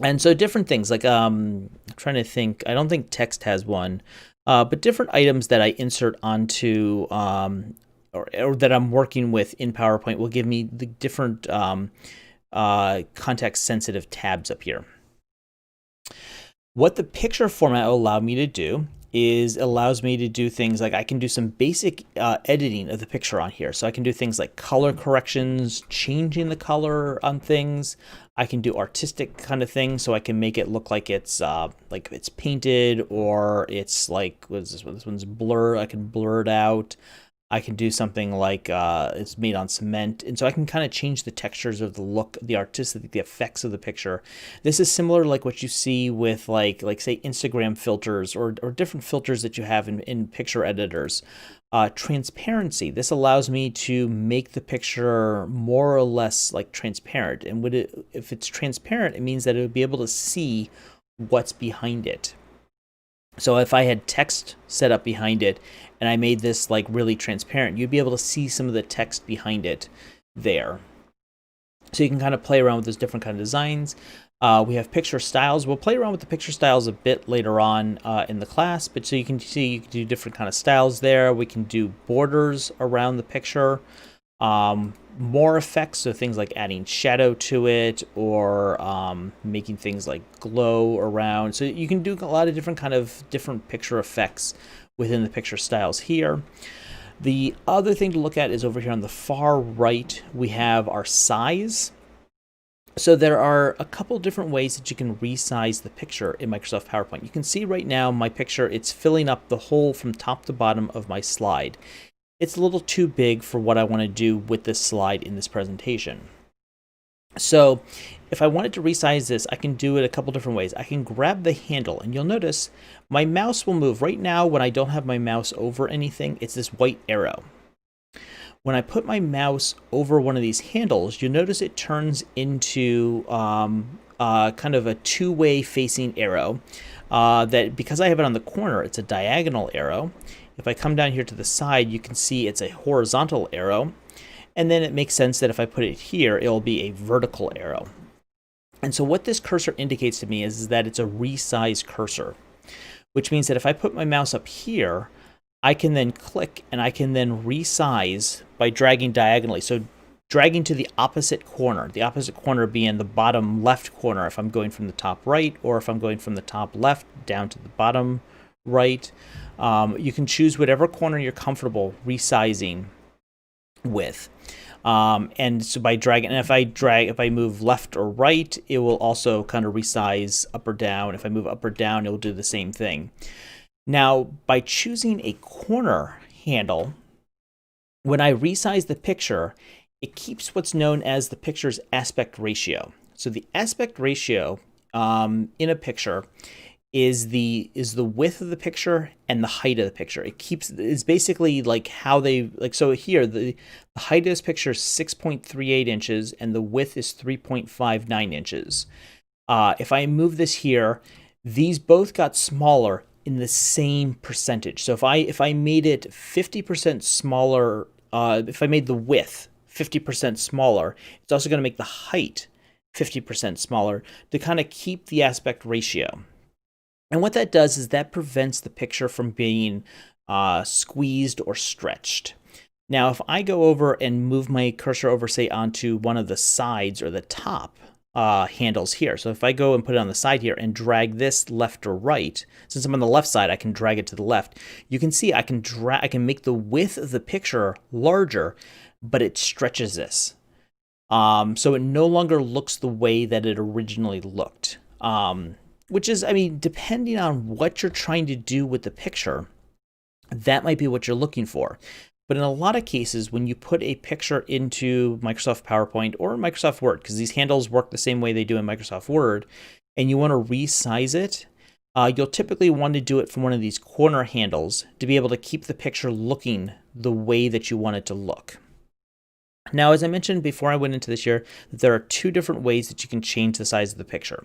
And so different things like, I'm trying to think, I don't think text has one, but different items that I insert onto or that I'm working with in PowerPoint will give me the different context-sensitive tabs up here. What the picture format will allow me to do is allows me to do things like I can do some basic editing of the picture on here. So I can do things like color corrections, changing the color on things. I can do artistic kind of things, so I can make it look like it's painted, or it's like, what is this one? This one's blur. I can blur it out. I can do something like it's made on cement. And so I can kind of change the textures of the look, the artistic, the effects of the picture. This is similar like what you see with like say Instagram filters or different filters that you have in picture editors. Transparency. This allows me to make the picture more or less like transparent. And if it's transparent, it means that it would be able to see what's behind it. So if I had text set up behind it and I made this like really transparent, you'd be able to see some of the text behind it there. So you can kind of play around with those different kind of designs. We have picture styles. We'll play around with the picture styles a bit later on in the class, but so you can see you can do different kind of styles there. We can do borders around the picture, more effects, so things like adding shadow to it or making things like glow around. So you can do a lot of different picture effects within the picture styles here. The other thing to look at is over here on the far right, we have our size. So there are a couple different ways that you can resize the picture in Microsoft PowerPoint. You can see right now my picture, it's filling up the whole from top to bottom of my slide. It's a little too big for what I want to do with this slide in this presentation. So if I wanted to resize this, I can do it a couple different ways. I can grab the handle, and you'll notice my mouse will move. Right now, when I don't have my mouse over anything, it's this white arrow. When I put my mouse over one of these handles, you'll notice it turns into kind of a two-way facing arrow. That because I have it on the corner, it's a diagonal arrow. If I come down here to the side, you can see it's a horizontal arrow. And then it makes sense that if I put it here, it will be a vertical arrow. And so what this cursor indicates to me is that it's a resize cursor, which means that if I put my mouse up here, I can then click and I can then resize by dragging diagonally. So dragging to the opposite corner being the bottom left corner if I'm going from the top right, or if I'm going from the top left down to the bottom right. You can choose whatever corner you're comfortable resizing with. And so by dragging, and if I move left or right, it will also kind of resize up or down. If I move up or down, it will do the same thing. Now, by choosing a corner handle, when I resize the picture, it keeps what's known as the picture's aspect ratio. So the aspect ratio in a picture is the width of the picture and the height of the picture. It's basically like how they, like, so here the height of this picture is 6.38 inches and the width is 3.59 inches. If I move this here, these both got smaller in the same percentage. So if I made it 50% smaller, if I made the width 50% smaller, it's also going to make the height 50% smaller to kind of keep the aspect ratio. And what that does is that prevents the picture from being squeezed or stretched. Now, if I go over and move my cursor over, say, onto one of the sides or the top handles here. So if I go and put it on the side here and drag this left or right, since I'm on the left side, I can drag it to the left. You can see I can make the width of the picture larger, but it stretches this. So it no longer looks the way that it originally looked. Which is, I mean, depending on what you're trying to do with the picture, that might be what you're looking for. But in a lot of cases, when you put a picture into Microsoft PowerPoint or Microsoft Word, because these handles work the same way they do in Microsoft Word, and you want to resize it, you'll typically want to do it from one of these corner handles to be able to keep the picture looking the way that you want it to look. Now, as I mentioned before I went into this here, there are two different ways that you can change the size of the picture.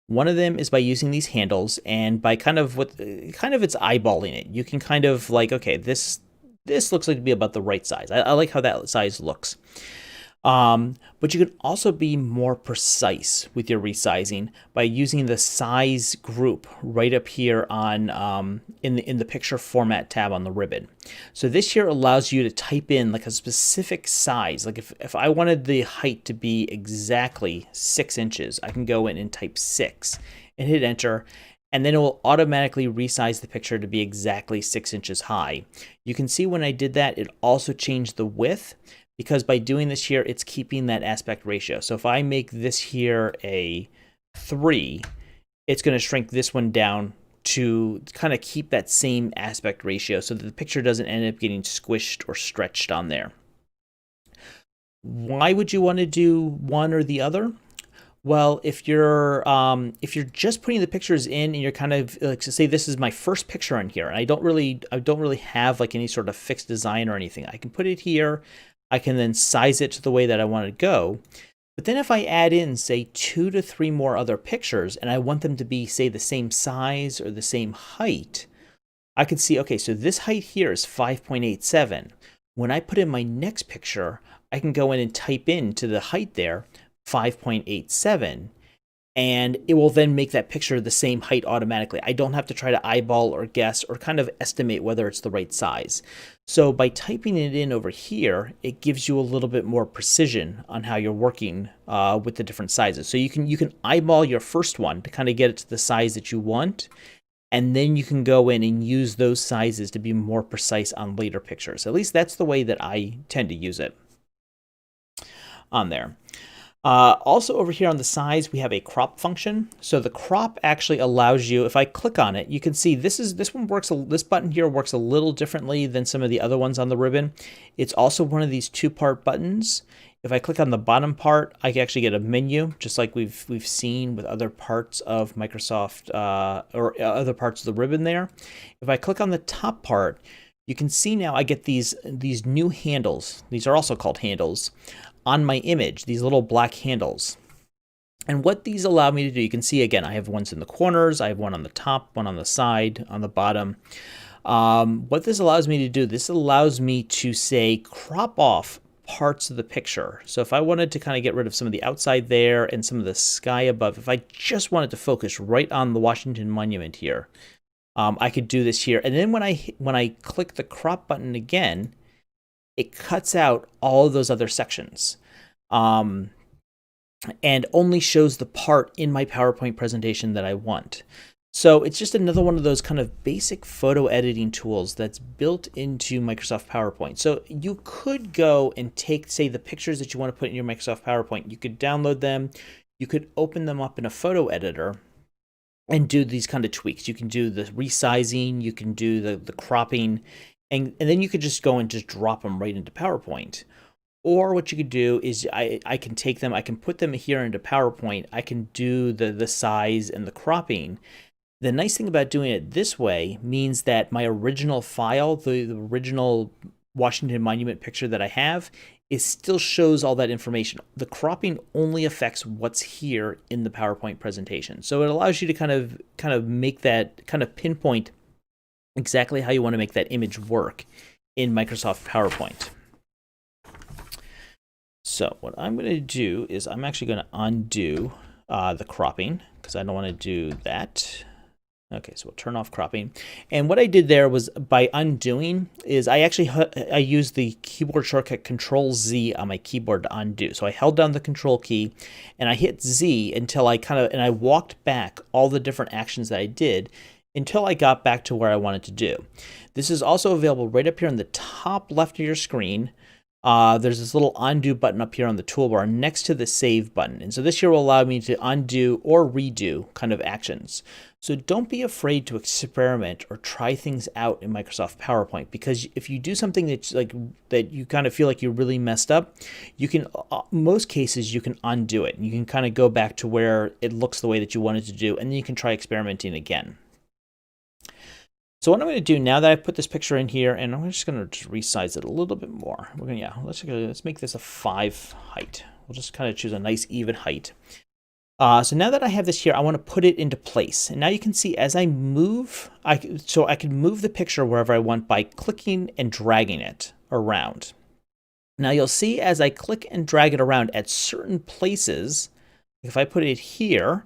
One of them is by using these handles, and by kind of it's eyeballing it. You can kind of like, okay, this looks like to be about the right size. I like how that size looks. But you can also be more precise with your resizing by using the size group right up here on in the picture format tab on the ribbon. So this here allows you to type in like a specific size. Like if I wanted the height to be exactly 6 inches, I can go in and type 6 and hit enter. And then it will automatically resize the picture to be exactly 6 inches high. You can see when I did that, it also changed the width, because by doing this here, it's keeping that aspect ratio. So if I make this here a 3, it's going to shrink this one down to kind of keep that same aspect ratio so that the picture doesn't end up getting squished or stretched on there. Why would you want to do one or the other? Well, if you're just putting the pictures in and you're kind of like, say this is my first picture in here, and I don't really have like any sort of fixed design or anything. I can put it here. I can then size it to the way that I want to go. But then if I add in, say, 2 to 3 more other pictures, and I want them to be, say, the same size or the same height, I can see, okay, so this height here is 5.87. When I put in my next picture, I can go in and type into the height there 5.87. And it will then make that picture the same height automatically. I don't have to try to eyeball or guess or kind of estimate whether it's the right size. So by typing it in over here, it gives you a little bit more precision on how you're working with the different sizes. So you can eyeball your first one to kind of get it to the size that you want, and then you can go in and use those sizes to be more precise on later pictures. At least that's the way that I tend to use it on there. Also over here on the size, we have a crop function. So the crop actually allows you, if I click on it, you can see this button here works a little differently than some of the other ones on the ribbon. It's also one of these two-part buttons. If I click on the bottom part, I can actually get a menu, just like we've seen with other parts of Microsoft or other parts of the ribbon there. If I click on the top part, you can see now I get these new handles. These are also called handles on my image, these little black handles. And what these allow me to do, you can see again, I have ones in the corners, I have one on the top, one on the side, on the bottom. What this allows me to do, this allows me to say crop off parts of the picture. So if I wanted to kind of get rid of some of the outside there and some of the sky above, if I just wanted to focus right on the Washington Monument here, I could do this here. And then when I click the crop button again, it cuts out all of those other sections and only shows the part in my PowerPoint presentation that I want. So it's just another one of those kind of basic photo editing tools that's built into Microsoft PowerPoint. So you could go and take, say, the pictures that you want to put in your Microsoft PowerPoint. You could download them. You could open them up in a photo editor and do these kind of tweaks. You can do the resizing. You can do the cropping. And then you could just go and just drop them right into PowerPoint. Or what you could do is I can take them, I can put them here into PowerPoint. I can do the size and the cropping. The nice thing about doing it this way means that my original file, the original Washington Monument picture that I have, it still shows all that information. The cropping only affects what's here in the PowerPoint presentation. So it allows you to kind of make that, kind of pinpoint exactly how you want to make that image work in Microsoft PowerPoint. So what I'm going to do is I'm actually going to undo the cropping because I don't want to do that. Okay, so we'll turn off cropping. And what I did there was by undoing is I used the keyboard shortcut Control-Z on my keyboard to undo. So I held down the Control key and I hit Z until I walked back all the different actions that I did until I got back to where I wanted to do. This is also available right up here in the top left of your screen. There's this little undo button up here on the toolbar next to the save button. And so this here will allow me to undo or redo kind of actions. So don't be afraid to experiment or try things out in Microsoft PowerPoint, because if you do something that's that you kind of feel like you really messed up, you can, most cases, you can undo it. And you can kind of go back to where it looks the way that you wanted to do, and then you can try experimenting again. So what I'm going to do now that I've put this picture in here, and I'm just going to resize it a little bit more. We're going to, let's make this a 5 height. We'll just kind of choose a nice even height. So now that I have this here, I want to put it into place. And now you can see as I move, I can move the picture wherever I want by clicking and dragging it around. Now you'll see as I click and drag it around at certain places, if I put it here,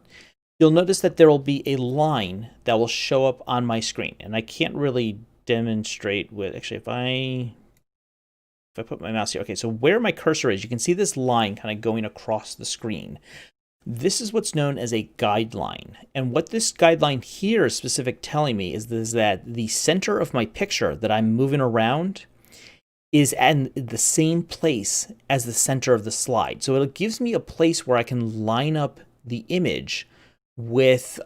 you'll notice that there will be a line that will show up on my screen. And I can't really demonstrate with, actually, if I put my mouse here, okay, so where my cursor is, you can see this line kind of going across the screen. This is what's known as a guideline. And what this guideline here is specific telling me is that the center of my picture that I'm moving around is at the same place as the center of the slide. So it gives me a place where I can line up the image with,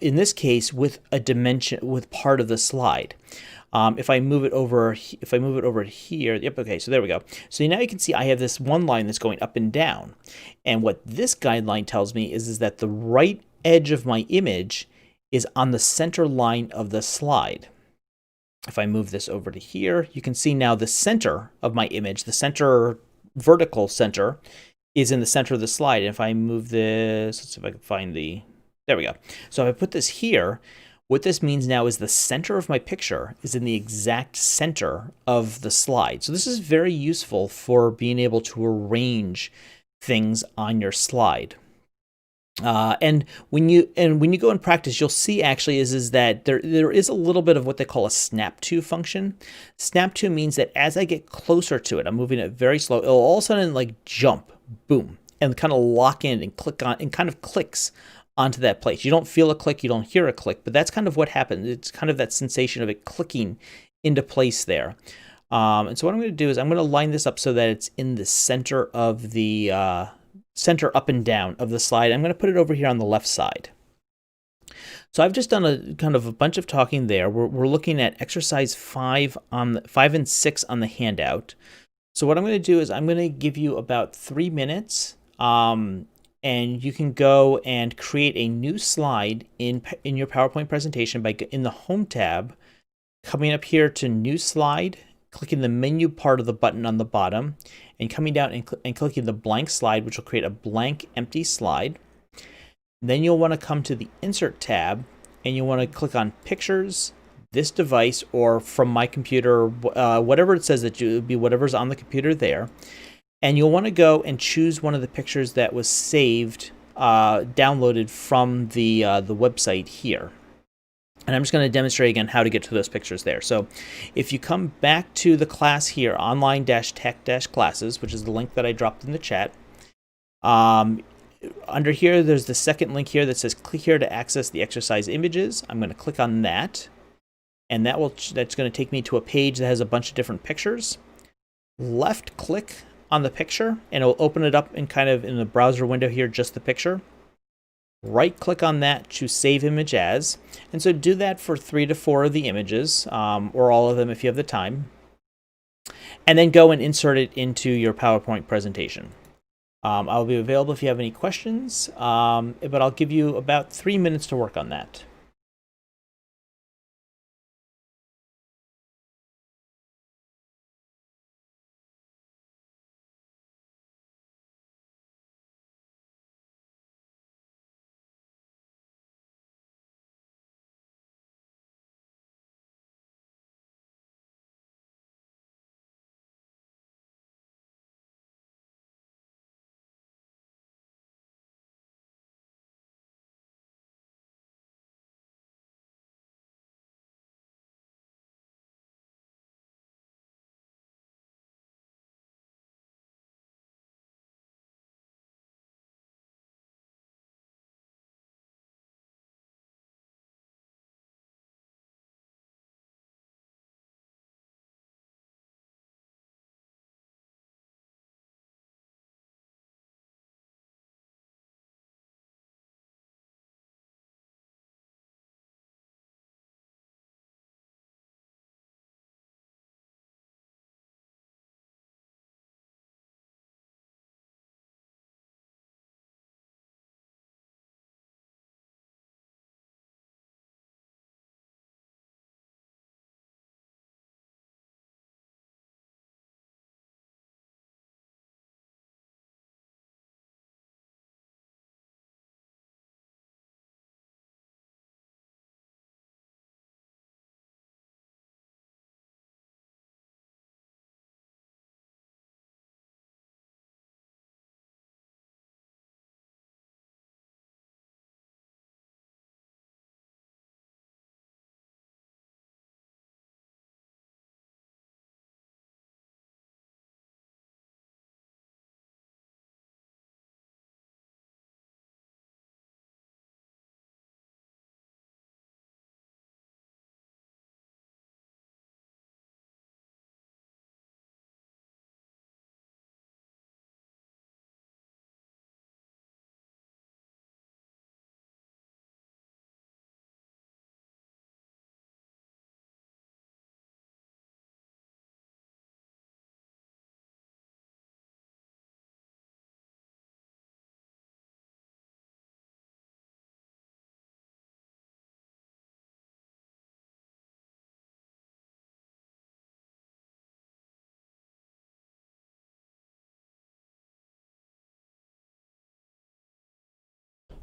in this case, with a dimension, with part of the slide. If I move it over here, yep, okay, so there we go. So now you can see I have this one line that's going up and down. And what this guideline tells me is that the right edge of my image is on the center line of the slide. If I move this over to here, you can see now the center of my image, the center, vertical center, is in the center of the slide. And if I move this, let's see if I can find there we go. So if I put this here, what this means now is the center of my picture is in the exact center of the slide. So this is very useful for being able to arrange things on your slide. And when you go and practice, you'll see actually is that there is a little bit of what they call a snap to function. Snap to means that as I get closer to it, I'm moving it very slow. It'll all of a sudden like jump, boom, and kind of lock in and click on and kind of clicks onto that place. You don't feel a click, you don't hear a click, but that's kind of what happens. It's kind of that sensation of it clicking into place there. And so what I'm going to do is I'm going to line this up so that it's in the center of the center up and down of the slide. I'm going to put it over here on the left side. So I've just done a kind of a bunch of talking there. We're looking at exercise 5 and 6 on the handout. So what I'm going to do is I'm going to give you about 3 minutes, and you can go and create a new slide in your PowerPoint presentation by in the Home tab, coming up here to New Slide, clicking the menu part of the button on the bottom, and coming down and clicking the blank slide, which will create a blank empty slide. Then you'll want to come to the Insert tab, and you'll want to click on Pictures, this device, or from my computer, whatever it says that it would be whatever's on the computer there. And you'll want to go and choose one of the pictures that was saved, downloaded from the website here. And I'm just going to demonstrate again how to get to those pictures there. So if you come back to the class here, online-tech-classes, which is the link that I dropped in the chat, under here, there's the second link here that says click here to access the exercise images. I'm going to click on that, and that's going to take me to a page that has a bunch of different pictures. Left click on the picture, and it'll open it up in kind of in the browser window here, just the picture. Right click on that to save image as, and so do that for 3 to 4 of the images, or all of them if you have the time, and then go and insert it into your PowerPoint presentation. I'll be available if you have any questions, but I'll give you about 3 minutes to work on that.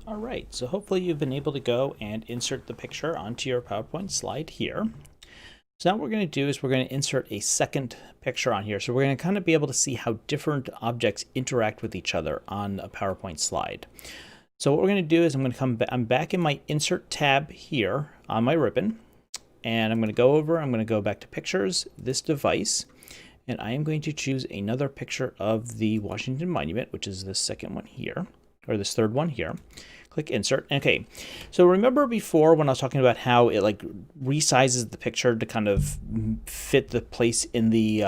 All right, so hopefully you've been able to go and insert the picture onto your PowerPoint slide here. So now what we're going to do is we're going to insert a second picture on here. So we're going to kind of be able to see how different objects interact with each other on a PowerPoint slide. So what we're going to do is I'm back in my Insert tab here on my ribbon, and I'm going to go back to Pictures, this device, and I am going to choose another picture of the Washington Monument, which is the second one here, or this third one here. Click Insert. Okay, so remember before when I was talking about how it like resizes the picture to kind of fit the place in the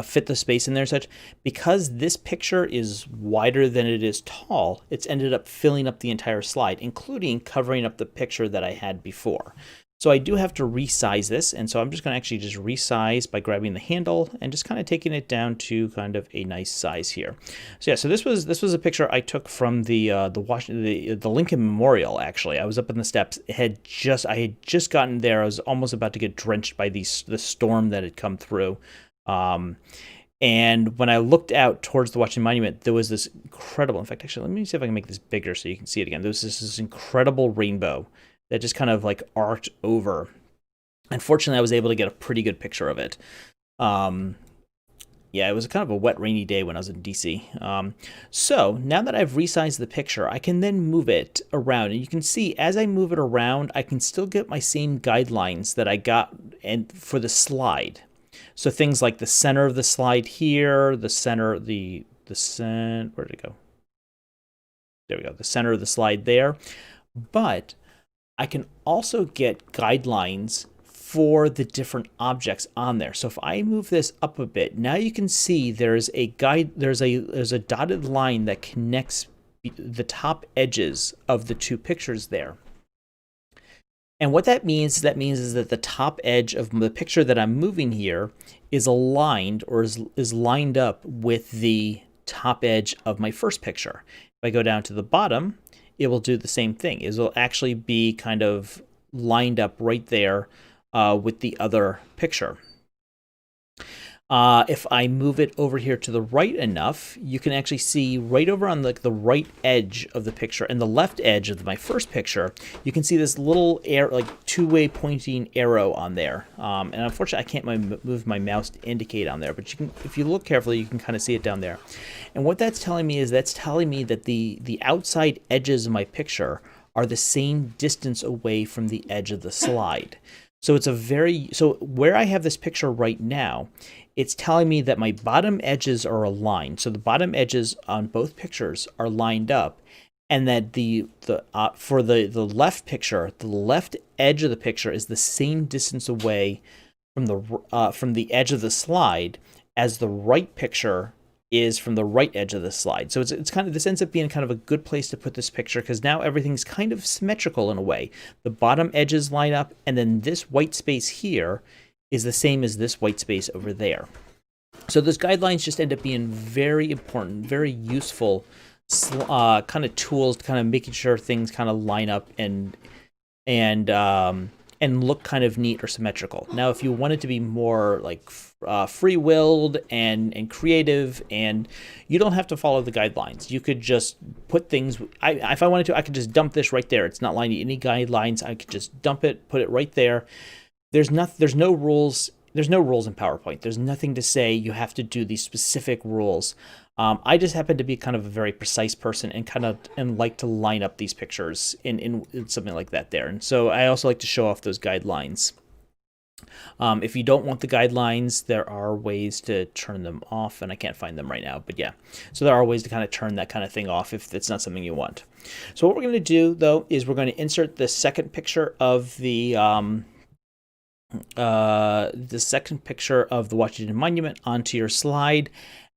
fit the space in there and such. Because this picture is wider than it is tall, it's ended up filling up the entire slide, including covering up the picture that I had before. So I do have to resize this, and so I'm just going to actually just resize by grabbing the handle and just kind of taking it down to kind of a nice size here. So yeah, so this was a picture I took from the Lincoln Memorial. Actually, I was up in the steps. I had just gotten there. I was almost about to get drenched by the storm that had come through. And when I looked out towards the Washington Monument, there was this incredible. In fact, actually, let me see if I can make this bigger so you can see it again. There was this incredible rainbow that just kind of like arced over. Unfortunately, I was able to get a pretty good picture of it. Yeah, it was kind of a wet, rainy day when I was in DC. So now that I've resized the picture, I can then move it around. And you can see as I move it around, I can still get my same guidelines that I got for the slide. So things like the center of the slide here, the center, where did it go? There we go, the center of the slide there. But I can also get guidelines for the different objects on there. So if I move this up a bit, now you can see there's a dotted line that connects the top edges of the two pictures there. And what that means is that the top edge of the picture that I'm moving here is aligned or is lined up with the top edge of my first picture. If I go down to the bottom, it will do the same thing. It will actually be kind of lined up right there with the other picture. If I move it over here to the right enough, you can actually see right over on the right edge of the picture and the left edge of my first picture, you can see this little two-way pointing arrow on there. And unfortunately, I can't move my mouse to indicate on there, but you can, if you look carefully, you can kind of see it down there. And what that's telling me is that the outside edges of my picture are the same distance away from the edge of the slide. So so where I have this picture right now, it's telling me that my bottom edges are aligned. So the bottom edges on both pictures are lined up, and that for the left picture, the left edge of the picture is the same distance away from the edge of the slide as the right picture is from the right edge of the slide. So it's kind of, this ends up being kind of a good place to put this picture, because now everything's kind of symmetrical in a way. The bottom edges line up, and then this white space here is the same as this white space over there. So those guidelines just end up being very important, very useful kind of tools to kind of making sure things kind of line up and look kind of neat or symmetrical. Now, if you want it to be more like free-willed and creative, and you don't have to follow the guidelines. You could just put things. If I wanted to, I could just dump this right there. It's not lining any guidelines. I could just dump it, put it right there. There's no rules. There's no rules in PowerPoint. There's nothing to say you have to do these specific rules. I just happen to be kind of a very precise person and like to line up these pictures in something like that there. And so I also like to show off those guidelines. If you don't want the guidelines, there are ways to turn them off, and I can't find them right now, but yeah. So there are ways to kind of turn that kind of thing off if it's not something you want. So what we're going to do, though, is we're going to insert the second picture of the second picture of the Washington Monument onto your slide,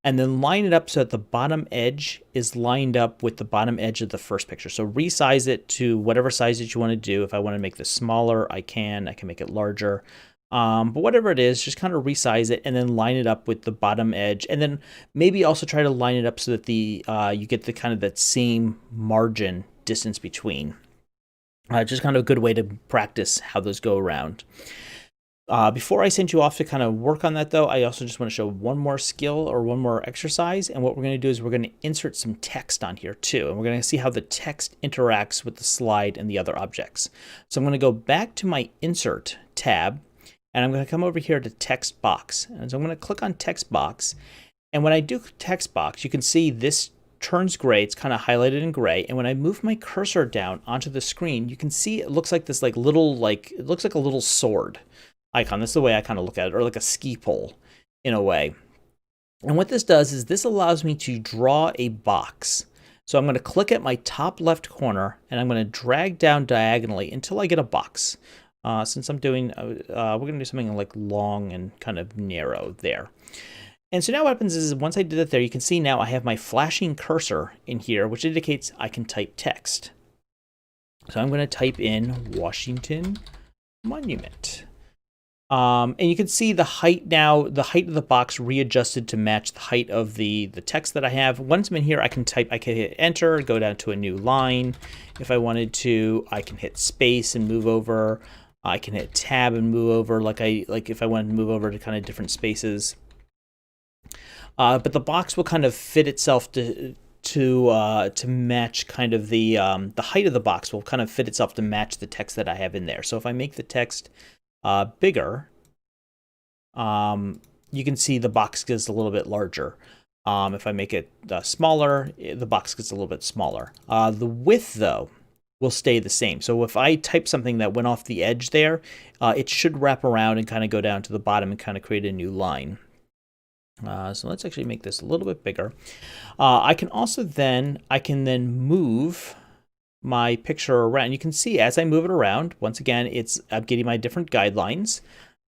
and then line it up so that the bottom edge is lined up with the bottom edge of the first picture. So resize it to whatever size that you want to do. If I want to make this smaller, I can make it larger. But whatever it is, just kind of resize it and then line it up with the bottom edge, and then maybe also try to line it up so that you get the kind of that same margin distance between. Just kind of a good way to practice how those go around. Before I send you off to kind of work on that, though, I also just want to show one more skill or one more exercise. And what we're going to do is we're going to insert some text on here too. And we're going to see how the text interacts with the slide and the other objects. So I'm going to go back to my Insert tab, and I'm going to come over here to text box. And so I'm going to click on text box. And when I do text box, you can see this turns gray. It's kind of highlighted in gray. And when I move my cursor down onto the screen, you can see it looks like this it looks like a little sword icon. That's the way I kind of look at it, or like a ski pole in a way. And what this does is this allows me to draw a box. So I'm going to click at my top left corner, and I'm going to drag down diagonally until I get a box. Since I'm doing, we're going to do something like long and kind of narrow there. And so now what happens is once I did it there, you can see now I have my flashing cursor in here, which indicates I can type text. So I'm going to type in Washington Monument. And you can see the height now, the height of the box readjusted to match the height of the text that I have. Once I'm in here, I can hit enter, go down to a new line. If I wanted to, I can hit space and move over. I can hit tab and move over, like if I wanted to move over to kind of different spaces. But the box will kind of fit itself to match kind of the height of the box will kind of fit itself to match the text that I have in there. So if I make the text bigger, you can see the box gets a little bit larger. If I make it smaller, the box gets a little bit smaller. The width, though, will stay the same. So if I type something that went off the edge there, it should wrap around and kind of go down to the bottom and kind of create a new line. So let's actually make this a little bit bigger. I can then move my picture around. You can see as I move it around, once again, I'm getting my different guidelines.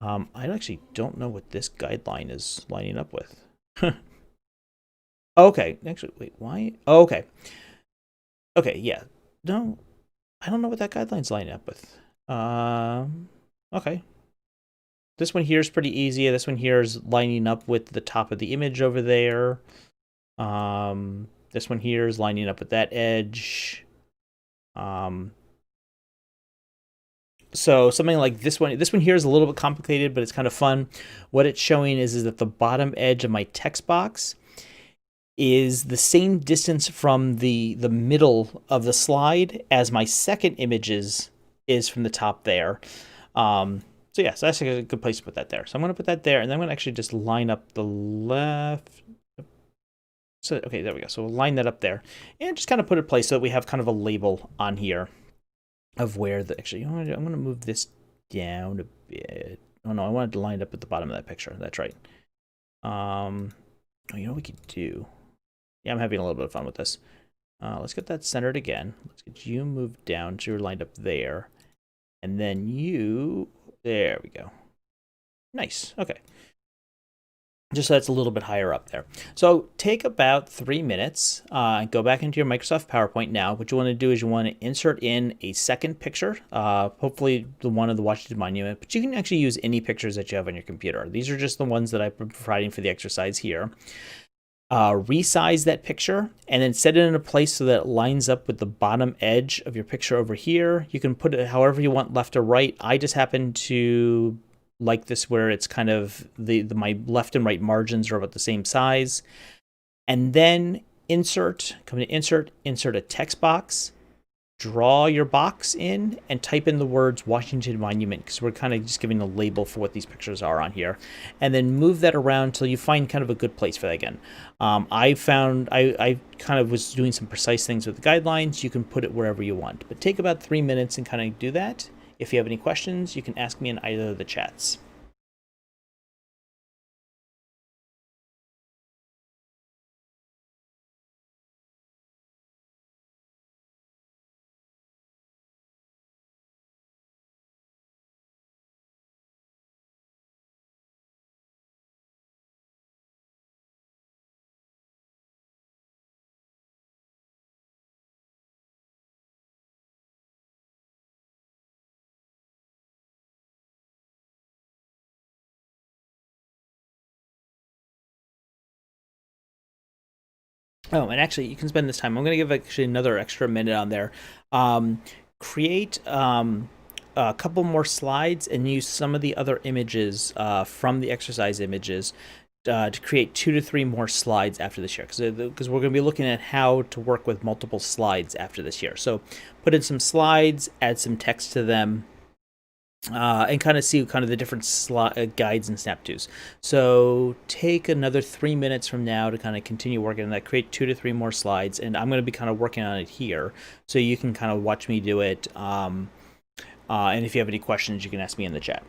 I actually don't know what this guideline is lining up with. Okay, actually, wait, why? Oh, okay. Okay, yeah. No, I don't know what that guideline's lining up with. Okay. This one here is pretty easy. This one here is lining up with the top of the image over there. This one here is lining up with that edge. So something like this one here is a little bit complicated, but it's kind of fun. What it's showing is that the bottom edge of my text box is the same distance from the middle of the slide as my second images is from the top there. So yeah, so that's a good place to put that there. So I'm going to put that there, and then I'm going to actually just line up the left. So, okay, there we go. So we'll line that up there and just kind of put it in place so that we have kind of a label on here of where actually, I'm going to move this down a bit. Oh no, I wanted to line it up at the bottom of that picture. That's right. Oh, you know what we could do? Yeah, I'm having a little bit of fun with this. Let's get that centered again. Let's get you moved down so you're lined up there. And then there we go. Nice, okay. Just so that's a little bit higher up there. So take about 3 minutes, go back into your Microsoft PowerPoint now. What you want to do is you want to insert in a second picture, hopefully the one of the Washington Monument, but you can actually use any pictures that you have on your computer. These are just the ones that I've been providing for the exercise here. Resize that picture and then set it in a place so that it lines up with the bottom edge of your picture over here. You can put it however you want, left or right. I just happen to like this where it's kind of my left and right margins are about the same size. And then come to insert a text box, draw your box in and type in the words Washington Monument, because we're kind of just giving a label for what these pictures are on here, and then move that around until you find kind of a good place for that again. I kind of was doing some precise things with the guidelines. You can put it wherever you want, but take about 3 minutes and kind of do that. If you have any questions, you can ask me in either of the chats. Oh, and actually, you can spend this time. I'm going to give actually another extra minute on there. Create a couple more slides and use some of the other images from the exercise images to create 2 to 3 more slides after this year. Because we're going to be looking at how to work with multiple slides after this year. So put in some slides, add some text to them, and kind of see kind of the different guides and snap tos. So take another 3 minutes from now to kind of continue working on that. Create 2 to 3 more slides, and I'm going to be kind of working on it here, so you can kind of watch me do it. And if you have any questions, you can ask me in the chat.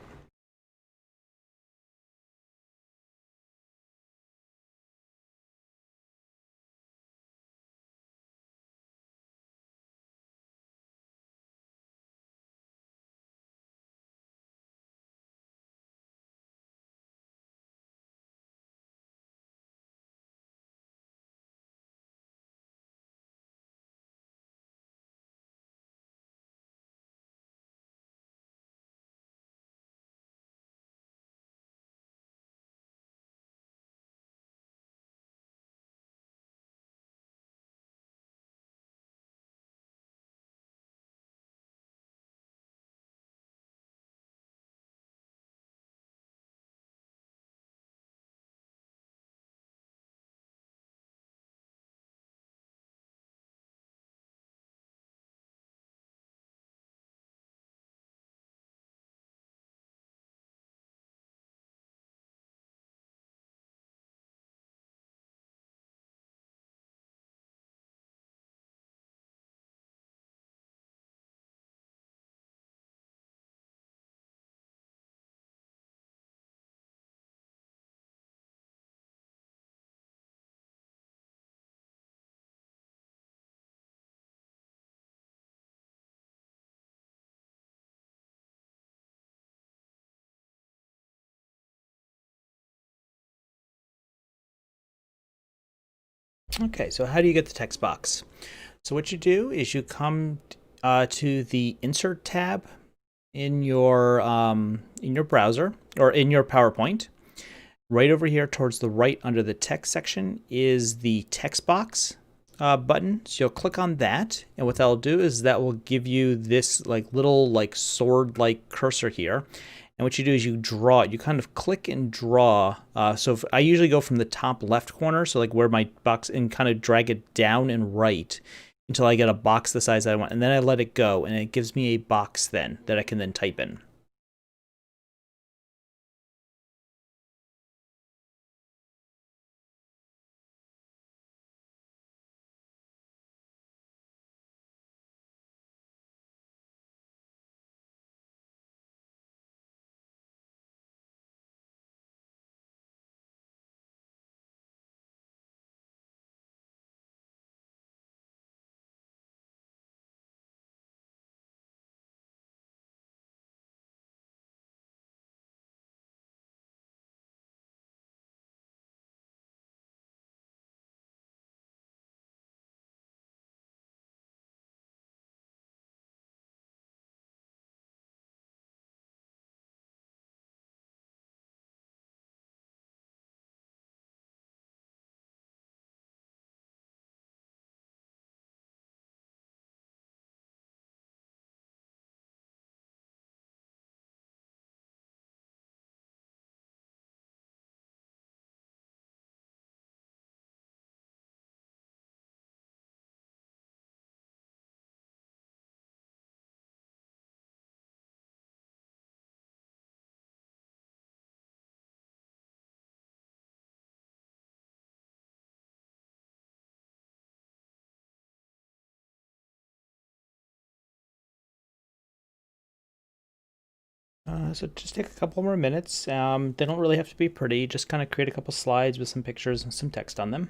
Okay, so how do you get the text box? So what you do is you come to the Insert tab in your browser or in your PowerPoint. Right over here towards the right under the text section is the text box button. So you'll click on that, and what that'll do is that will give you this like little like sword like cursor here. And what you do is you draw it. You kind of click and draw. So if I usually go from the top left corner, so like where my box, and kind of drag it down and right until I get a box the size that I want. And then I let it go, and it gives me a box then that I can then type in. So just take a couple more minutes. They don't really have to be pretty. Just kind of create a couple slides with some pictures and some text on them.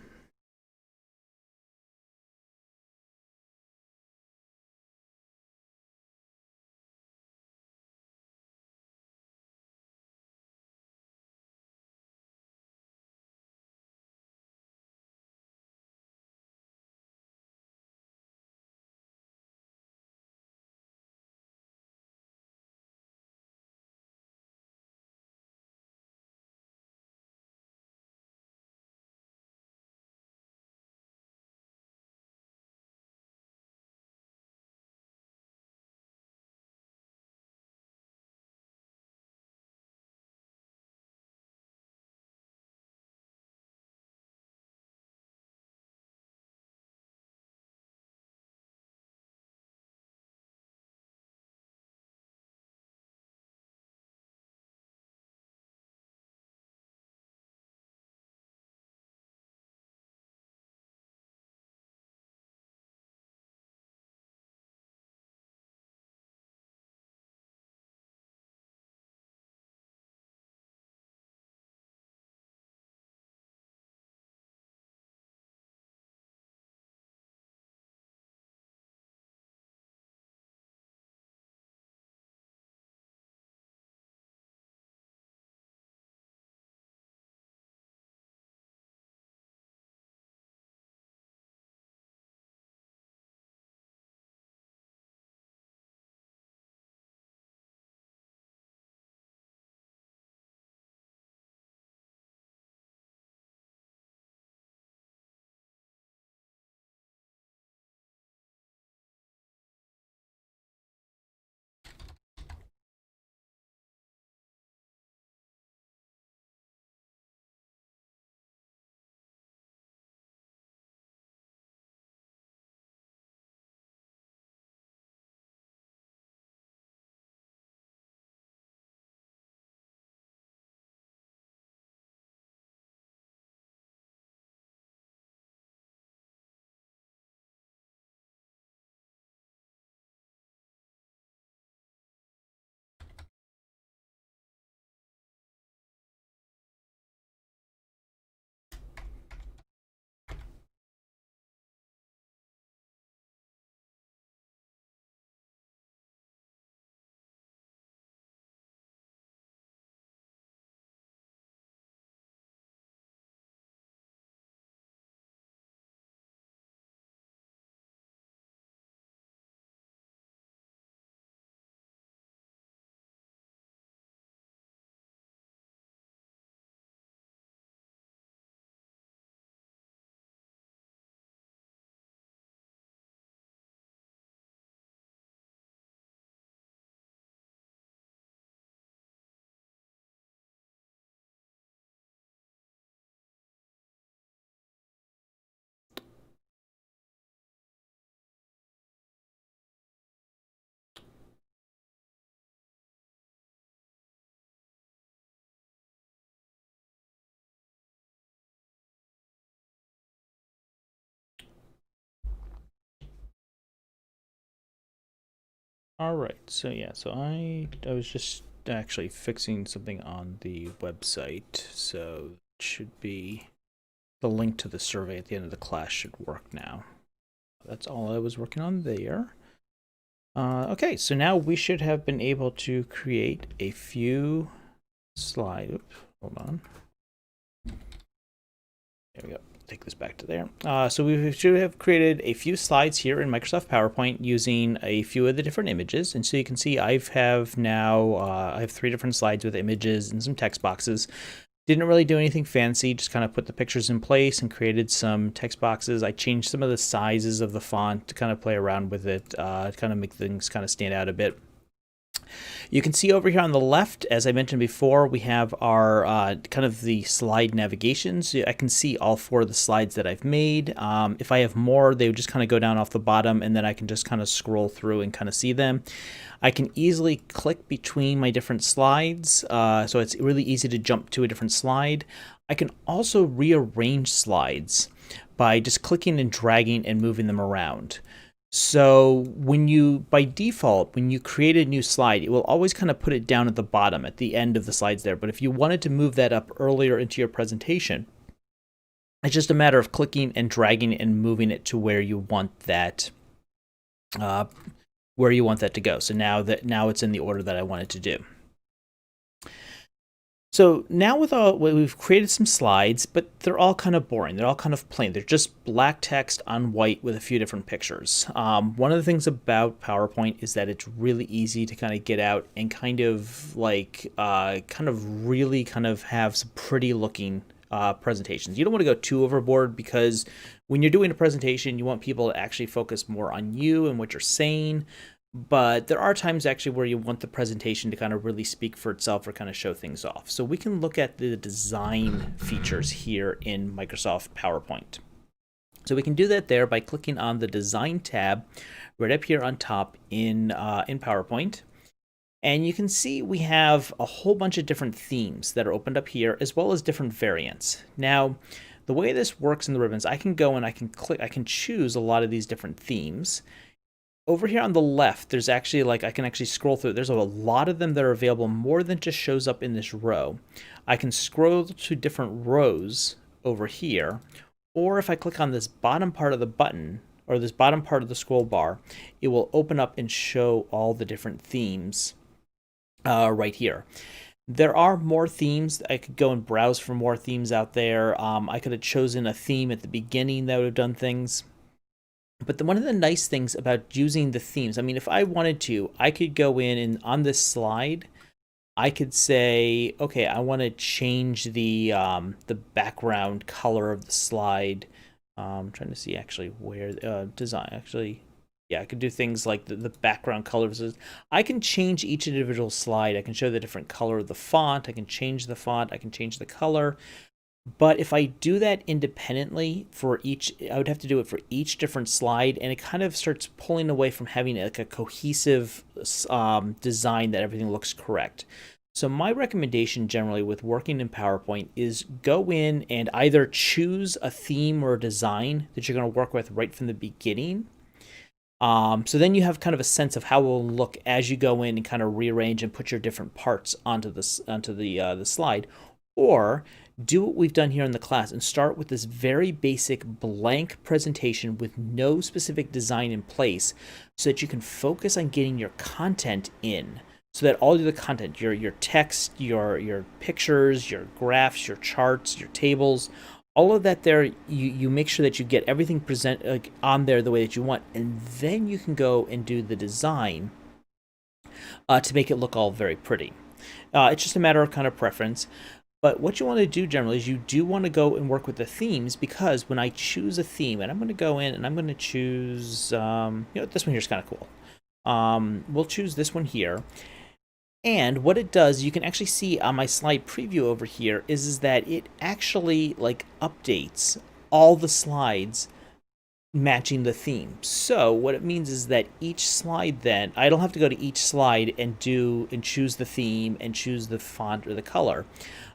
All right, so yeah, so I was just actually fixing something on the website, so it should be the link to the survey at the end of the class should work now. That's all I was working on there. Okay, so now we should have been able to create a few slides. Oops, hold on. There we go. Take this back to there. So we should have created a few slides here in Microsoft PowerPoint using a few of the different images. And so you can see I have 3 different slides with images and some text boxes. Didn't really do anything fancy, just kind of put the pictures in place and created some text boxes. I changed some of the sizes of the font to kind of play around with it, to kind of make things kind of stand out a bit. You can see over here on the left, as I mentioned before, we have our kind of the slide navigation. So I can see all 4 of the slides that I've made. If I have more, they would just kind of go down off the bottom, and then I can just kind of scroll through and kind of see them. I can easily click between my different slides, so it's really easy to jump to a different slide. I can also rearrange slides by just clicking and dragging and moving them around. So by default, when you create a new slide, it will always kind of put it down at the bottom at the end of the slides there. But if you wanted to move that up earlier into your presentation, it's just a matter of clicking and dragging and moving it to where you want that to go. So now it's in the order that I want it to do. So now we've created some slides, but they're all kind of boring. They're all kind of plain. They're just black text on white with a few different pictures. One of the things about PowerPoint is that it's really easy to kind of get out and kind of really have some pretty looking presentations. You don't want to go too overboard, because when you're doing a presentation, you want people to actually focus more on you and what you're saying. But there are times actually where you want the presentation to kind of really speak for itself or kind of show things off. So we can look at the design features here in Microsoft PowerPoint. So we can do that there by clicking on the Design tab right up here on top in PowerPoint. And you can see we have a whole bunch of different themes that are opened up here, as well as different variants. Now, the way this works in the ribbons, I can go and I can choose a lot of these different themes. Over here on the left, there's actually I can actually scroll through. There's a lot of them that are available, more than just shows up in this row. I can scroll to different rows over here, or if I click on this bottom part of the button, or this bottom part of the scroll bar, it will open up and show all the different themes right here. There are more themes. I could go and browse for more themes out there. I could have chosen a theme at the beginning that would have done things. But one of the nice things about using the themes, I mean, if I wanted to, I could go in and on this slide, I could say, okay, I want to change the background color of the slide. I'm trying to see actually where design actually. Yeah, I could do things like the background colors. I can change each individual slide. I can show the different color of the font. I can change the font. I can change the color. But if I do that independently for each, I would have to do it for each different slide, and it kind of starts pulling away from having like a cohesive design that everything looks correct. So my recommendation generally with working in PowerPoint is go in and either choose a theme or a design that you're going to work with right from the beginning. So then you have kind of a sense of how it will look as you go in and kind of rearrange and put your different parts onto the slide, or do what we've done here in the class and start with this very basic blank presentation with no specific design in place, so that you can focus on getting your content in, so that all of the content, your text, your pictures, your graphs, your charts, your tables, all of that there, you make sure that you get everything on there the way that you want, and then you can go and do the design to make it look all very pretty. It's just a matter of kind of preference. But what you want to do generally is you do want to go and work with the themes, because when I choose a theme, and I'm going to go in and I'm going to choose, this one here is kind of cool. We'll choose this one here. And what it does, you can actually see on my slide preview over here, is that it actually updates all the slides matching the theme. So what it means is that each slide, then I don't have to go to each slide and choose the theme and choose the font or the color.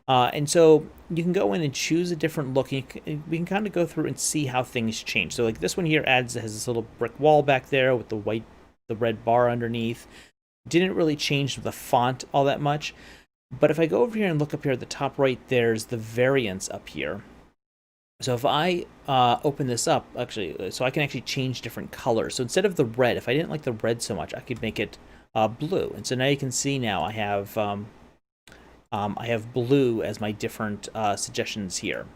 And so you can go in and choose a different look. We can kind of go through and see how things change. So like this one here has this little brick wall back there with the the red bar underneath. Didn't really change the font all that much. But if I go over here and look up here at the top right, there's the variants up here. So if I open this up, actually, so I can actually change different colors. So instead of the red, if I didn't like the red so much, I could make it blue. And so now you can see now I have blue as my different suggestions here.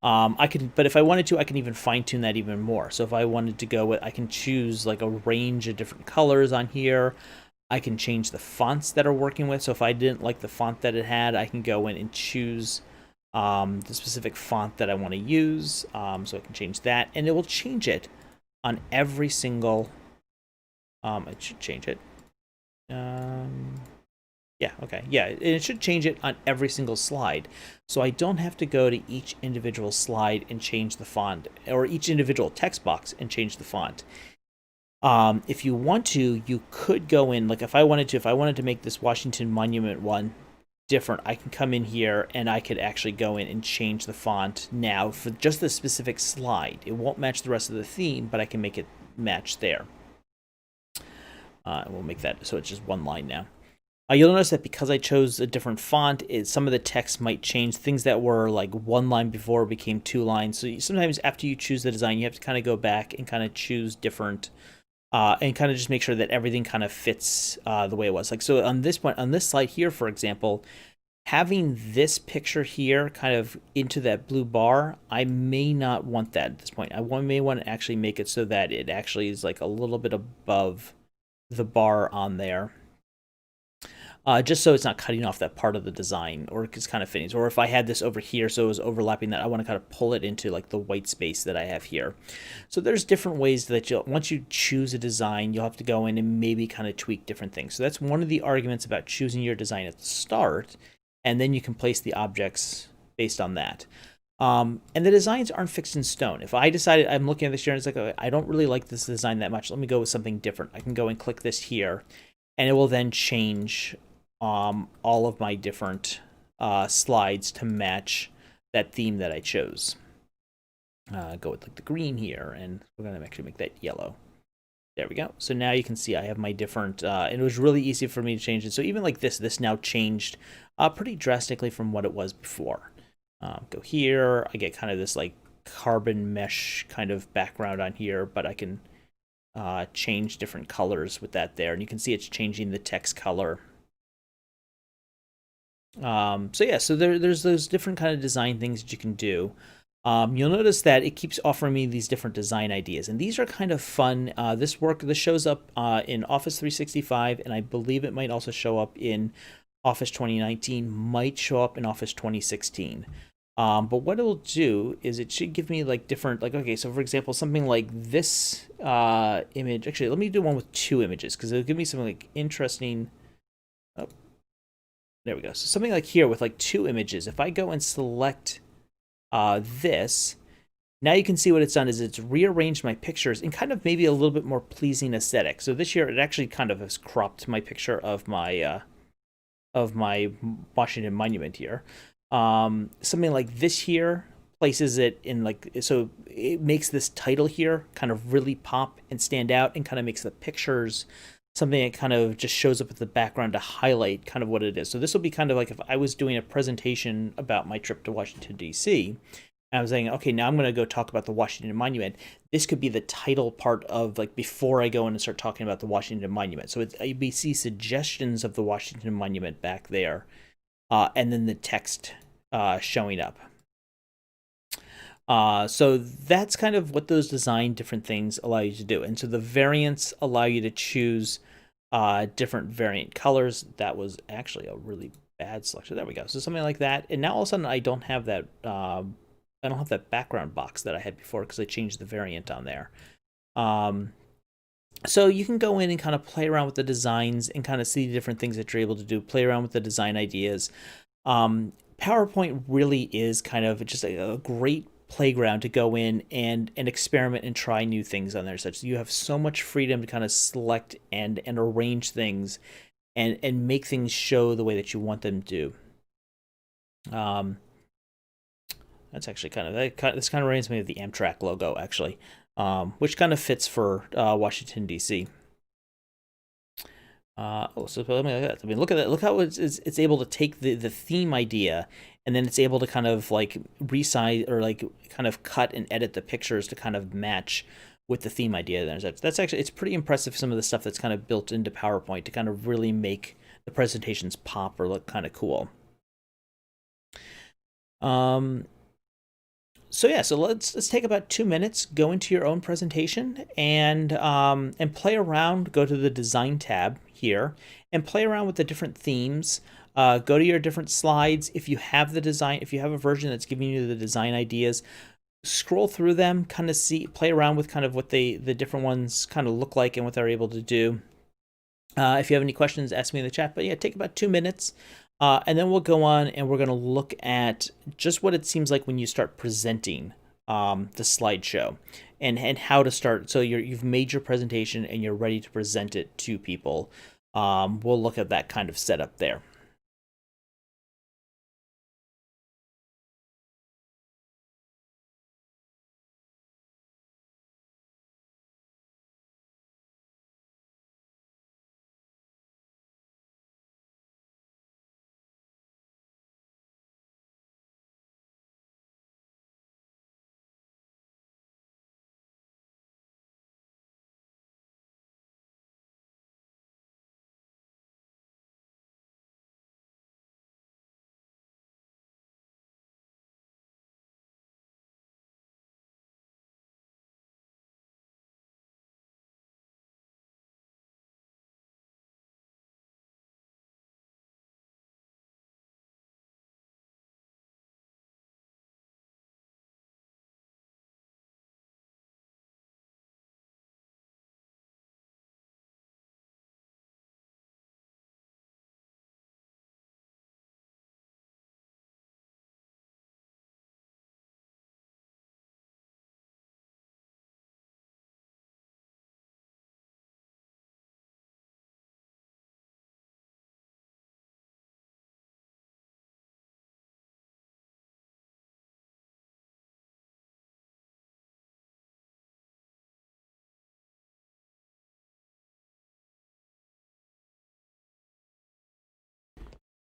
But if I wanted to, I can even fine tune that even more. So if I wanted to go with, I can choose like a range of different colors on here. I can change the fonts that are working with. So if I didn't like the font that it had, I can go in and choose the specific font that I want to use. So I can change that, and it will change it on every single. It should change it. Yeah, okay. Yeah, it should change it on every single slide. So I don't have to go to each individual slide and change the font, or each individual text box and change the font. If you want to, you could go in, like if I wanted to make this Washington Monument one different, I can come in here and I could actually go in and change the font now for just the specific slide. It won't match the rest of the theme, but I can make it match there. We'll make that so it's just one line now. You'll notice that because I chose a different font, some of the text might change. Things that were like one line before became 2 lines. So sometimes after you choose the design, you have to kind of go back and kind of choose different, and kind of just make sure that everything kind of fits the way it was. Like so on this point, on this slide here, for example, having this picture here kind of into that blue bar, I may not want that at this point. I may want to actually make it so that it actually is like a little bit above the bar on there. Just so it's not cutting off that part of the design, or it's kind of fitting. Or if I had this over here, so it was overlapping that, I want to kind of pull it into like the white space that I have here. So there's different ways that once you choose a design, you'll have to go in and maybe kind of tweak different things. So that's one of the arguments about choosing your design at the start, and then you can place the objects based on that. And the designs aren't fixed in stone. If I decided I'm looking at this here and it's like, okay, I don't really like this design that much, let me go with something different. I can go and click this here, and it will then change all of my different slides to match that theme that I chose. Go with like the green here, and we're going to actually make that yellow. There we go. So now you can see I have my different, and it was really easy for me to change it. So even like this now changed pretty drastically from what it was before. Go here, I get kind of this like carbon mesh kind of background on here, but I can change different colors with that there, and you can see it's changing the text color. So yeah, so there's those different kind of design things that you can do. You'll notice that it keeps offering me these different design ideas, and these are kind of fun. This shows up in Office 365, and I believe it might also show up in Office 2019, might show up in Office 2016. But what it'll do is it should give me like different, like, okay, so for example, something like this image. Actually, let me do one with 2 images, because it'll give me something like interesting. Oh, there we go. So something like here with like 2 images. If I go and select this, now you can see what it's done is it's rearranged my pictures in kind of maybe a little bit more pleasing aesthetic. So this year it actually kind of has cropped my picture of my Washington Monument here. Something like this here places it in like, so it makes this title here kind of really pop and stand out, and kind of makes the pictures something that kind of just shows up at the background to highlight kind of what it is. So this will be kind of like if I was doing a presentation about my trip to Washington, D.C., and I was saying, okay, now I'm going to go talk about the Washington Monument. This could be the title part of, like, before I go in and start talking about the Washington Monument. So you see suggestions of the Washington Monument back there, and then the text showing up. So that's kind of what those design different things allow you to do. And so the variants allow you to choose different variant colors. That was actually a really bad selection. There we go. So something like that. And now all of a sudden I don't have that background box that I had before, because I changed the variant on there. So you can go in and kind of play around with the designs and kind of see the different things that you're able to do, play around with the design ideas. PowerPoint really is kind of just a great playground to go in and experiment and try new things on there. Such you have so much freedom to kind of select and arrange things and make things show the way that you want them to. That's actually kind of, this kind of reminds me of the Amtrak logo, actually. which kind of fits for Washington, D.C. So let me look at that. I mean, look at that. Look how it's able to take the theme idea, and then it's able to kind of like resize or like kind of cut and edit the pictures to kind of match with the theme idea. That's actually, it's pretty impressive, some of the stuff that's kind of built into PowerPoint to kind of really make the presentations pop or look kind of cool. So yeah, so let's take about 2 minutes, go into your own presentation, and play around. Go to the Design tab here and play around with the different themes. Go to your different slides. If you have the design, if you have a version that's giving you the design ideas, scroll through them, kind of play around with kind of what the different ones kind of look like and what they're able to do. If you have any questions, ask me in the chat. But yeah, take about 2 minutes. And then we'll go on and we're going to look at just what it seems like when you start presenting the slideshow and how to start. So you've made your presentation and you're ready to present it to people. We'll look at that kind of setup there.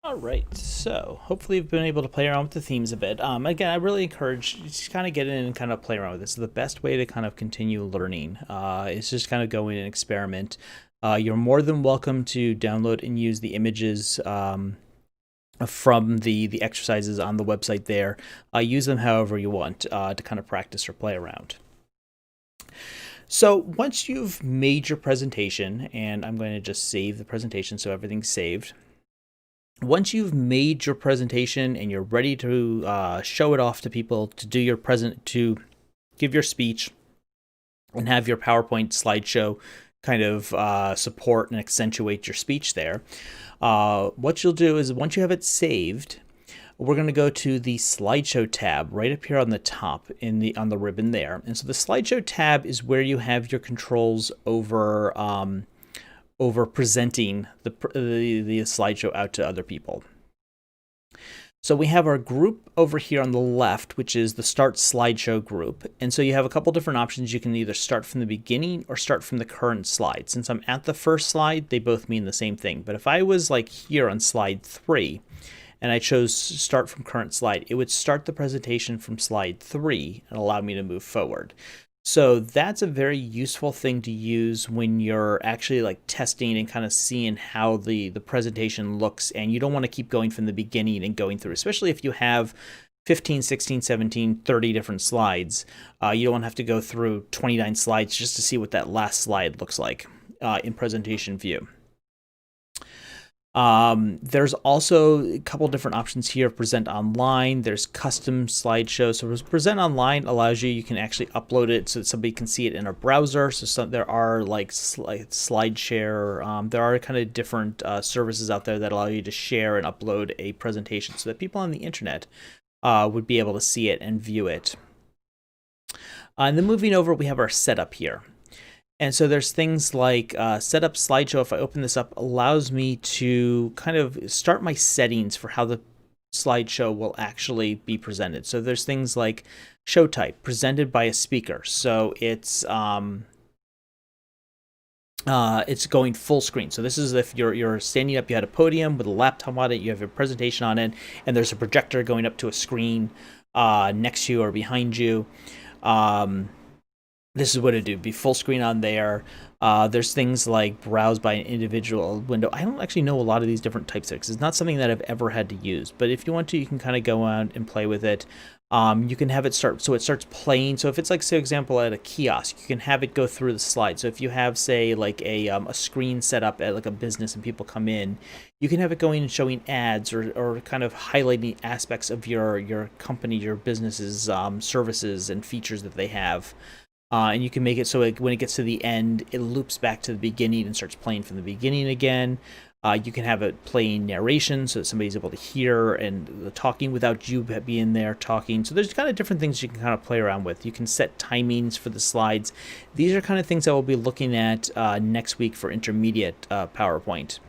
All right, so hopefully you've been able to play around with the themes a bit. Again, I really encourage you to kind of get in and kind of play around with this. The best way to kind of continue learning is just kind of go in and experiment. You're more than welcome to download and use the images from the exercises on the website there. Use them however you want to kind of practice or play around. So once you've made your presentation, and I'm going to just save the presentation so everything's saved. Once you've made your presentation and you're ready to show it off to people, to do your to give your speech and have your PowerPoint slideshow kind of support and accentuate your speech there, what you'll do is once you have it saved, we're going to go to the Slideshow tab right up here on the top on the ribbon there. And so the Slideshow tab is where you have your controls over presenting the slideshow out to other people. So we have our group over here on the left, which is the Start Slideshow group. And so you have a couple different options. You can either start from the beginning or start from the current slide. Since I'm at the first slide, they both mean the same thing. But if I was like here on slide 3 and I chose start from current slide, it would start the presentation from slide 3 and allow me to move forward. So that's a very useful thing to use when you're actually like testing and kind of seeing how the presentation looks, and you don't want to keep going from the beginning and going through, especially if you have 15, 16, 17, 30 different slides. You don't want to have to go through 29 slides just to see what that last slide looks like in presentation view. There's also a couple different options here. Present online, there's custom slideshow. So present online allows you can actually upload it so that somebody can see it in a browser. So there are like SlideShare. There are kind of different services out there that allow you to share and upload a presentation so that people on the internet would be able to see it and view it. And then moving over, we have our setup here. And so there's things like setup slideshow. If I open this up, allows me to kind of start my settings for how the slideshow will actually be presented. So there's things like show type, presented by a speaker. So it's going full screen. So this is if you're standing up, you had a podium with a laptop on it, you have a presentation on it, and there's a projector going up to a screen next to you or behind you. This is what it do. Be full screen on there. There's things like browse by an individual window. I don't actually know a lot of these different types of it, 'cause it's not something that I've ever had to use. But if you want to, you can kind of go on and play with it. You can have it start, so it starts playing. So if it's like, say, example, at a kiosk, you can have it go through the slide. So if you have, say, like a screen set up at like a business and people come in, you can have it going and showing ads or kind of highlighting aspects of your company, your business's services and features that they have. And you can make it so when it gets to the end, it loops back to the beginning and starts playing from the beginning again. You can have it playing narration so that somebody's able to hear and the talking without you being there talking. So there's kind of different things you can kind of play around with. You can set timings for the slides. These are kind of things that we'll be looking at next week for intermediate PowerPoint.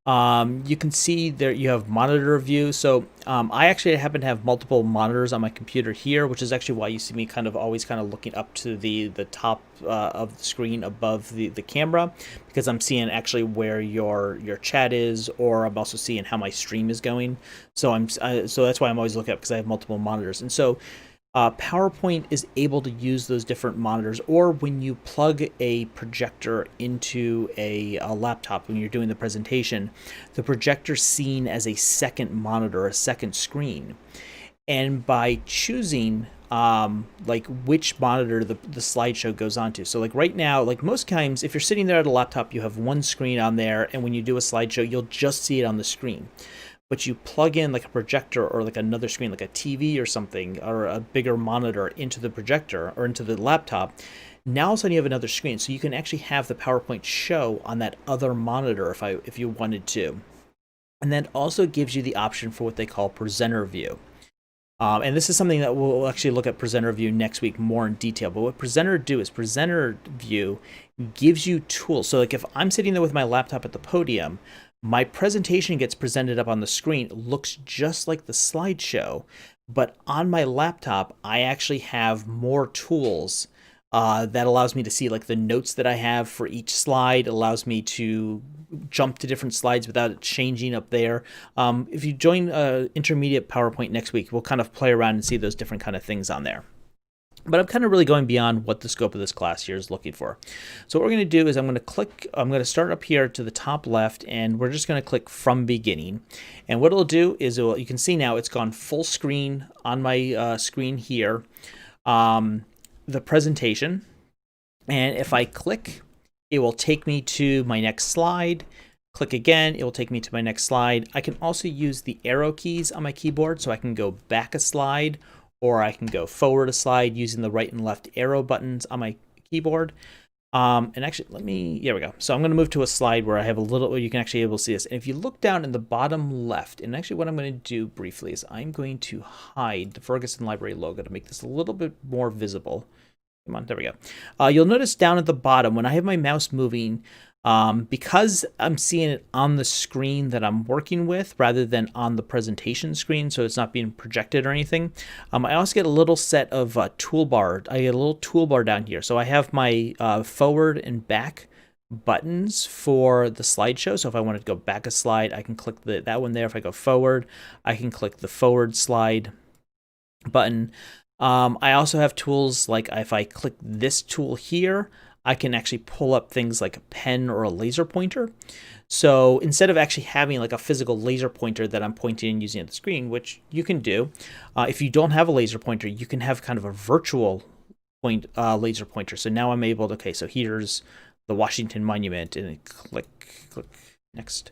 You can see there you have monitor view. So I actually happen to have multiple monitors on my computer here, which is actually why you see me kind of always kind of looking up to the top of the screen above the camera, because I'm seeing actually where your chat is, or I'm also seeing how my stream is going. So so that's why I'm always looking up, because I have multiple monitors. And so PowerPoint is able to use those different monitors, or when you plug a projector into a laptop when you're doing the presentation, the projector's seen as a second monitor, a second screen. And by choosing like which monitor the slideshow goes onto. So like right now, like most times, if you're sitting there at a laptop, you have one screen on there, and when you do a slideshow, you'll just see it on the screen. But you plug in like a projector or like another screen, like a TV or something, or a bigger monitor into the projector or into the laptop, now all of a sudden you have another screen. So you can actually have the PowerPoint show on that other monitor if you wanted to. And that also gives you the option for what they call presenter view. And this is something that we'll actually look at presenter view next week more in detail. But what presenter do is presenter view gives you tools. So like if I'm sitting there with my laptop at the podium, my presentation gets presented up on the screen. It looks just like the slideshow, but on my laptop, I actually have more tools that allows me to see like the notes that I have for each slide. It allows me to jump to different slides without it changing up there. If you join intermediate PowerPoint next week, we'll kind of play around and see those different kind of things on there. But I'm kind of really going beyond what the scope of this class here is looking for. So what we're going to do is I'm going to start up here to the top left, and we're just going to click from beginning. And what it'll do is you can see now it's gone full screen on my screen here, the presentation. And if I click, it will take me to my next slide. Click again, it will take me to my next slide. I can also use the arrow keys on my keyboard, so I can go back a slide, or I can go forward a slide using the right and left arrow buttons on my keyboard. And actually, here we go. So I'm going to move to a slide where I have a little, where you can actually able to see this. And if you look down in the bottom left, and actually what I'm going to do briefly is I'm going to hide the Ferguson Library logo to make this a little bit more visible. Come on, there we go. You'll notice down at the bottom, when I have my mouse moving, because I'm seeing it on the screen that I'm working with rather than on the presentation screen, so it's not being projected or anything, I also get a little set of toolbar. I get a little toolbar down here. So I have my forward and back buttons for the slideshow. So if I wanted to go back a slide, I can click that one there. If I go forward, I can click the forward slide button. I also have tools like if I click this tool here, I can actually pull up things like a pen or a laser pointer. So instead of actually having like a physical laser pointer that I'm pointing and using at the screen, which you can do, if you don't have a laser pointer, you can have kind of a virtual laser pointer. So now I'm able to, okay, so here's the Washington Monument, and then click next.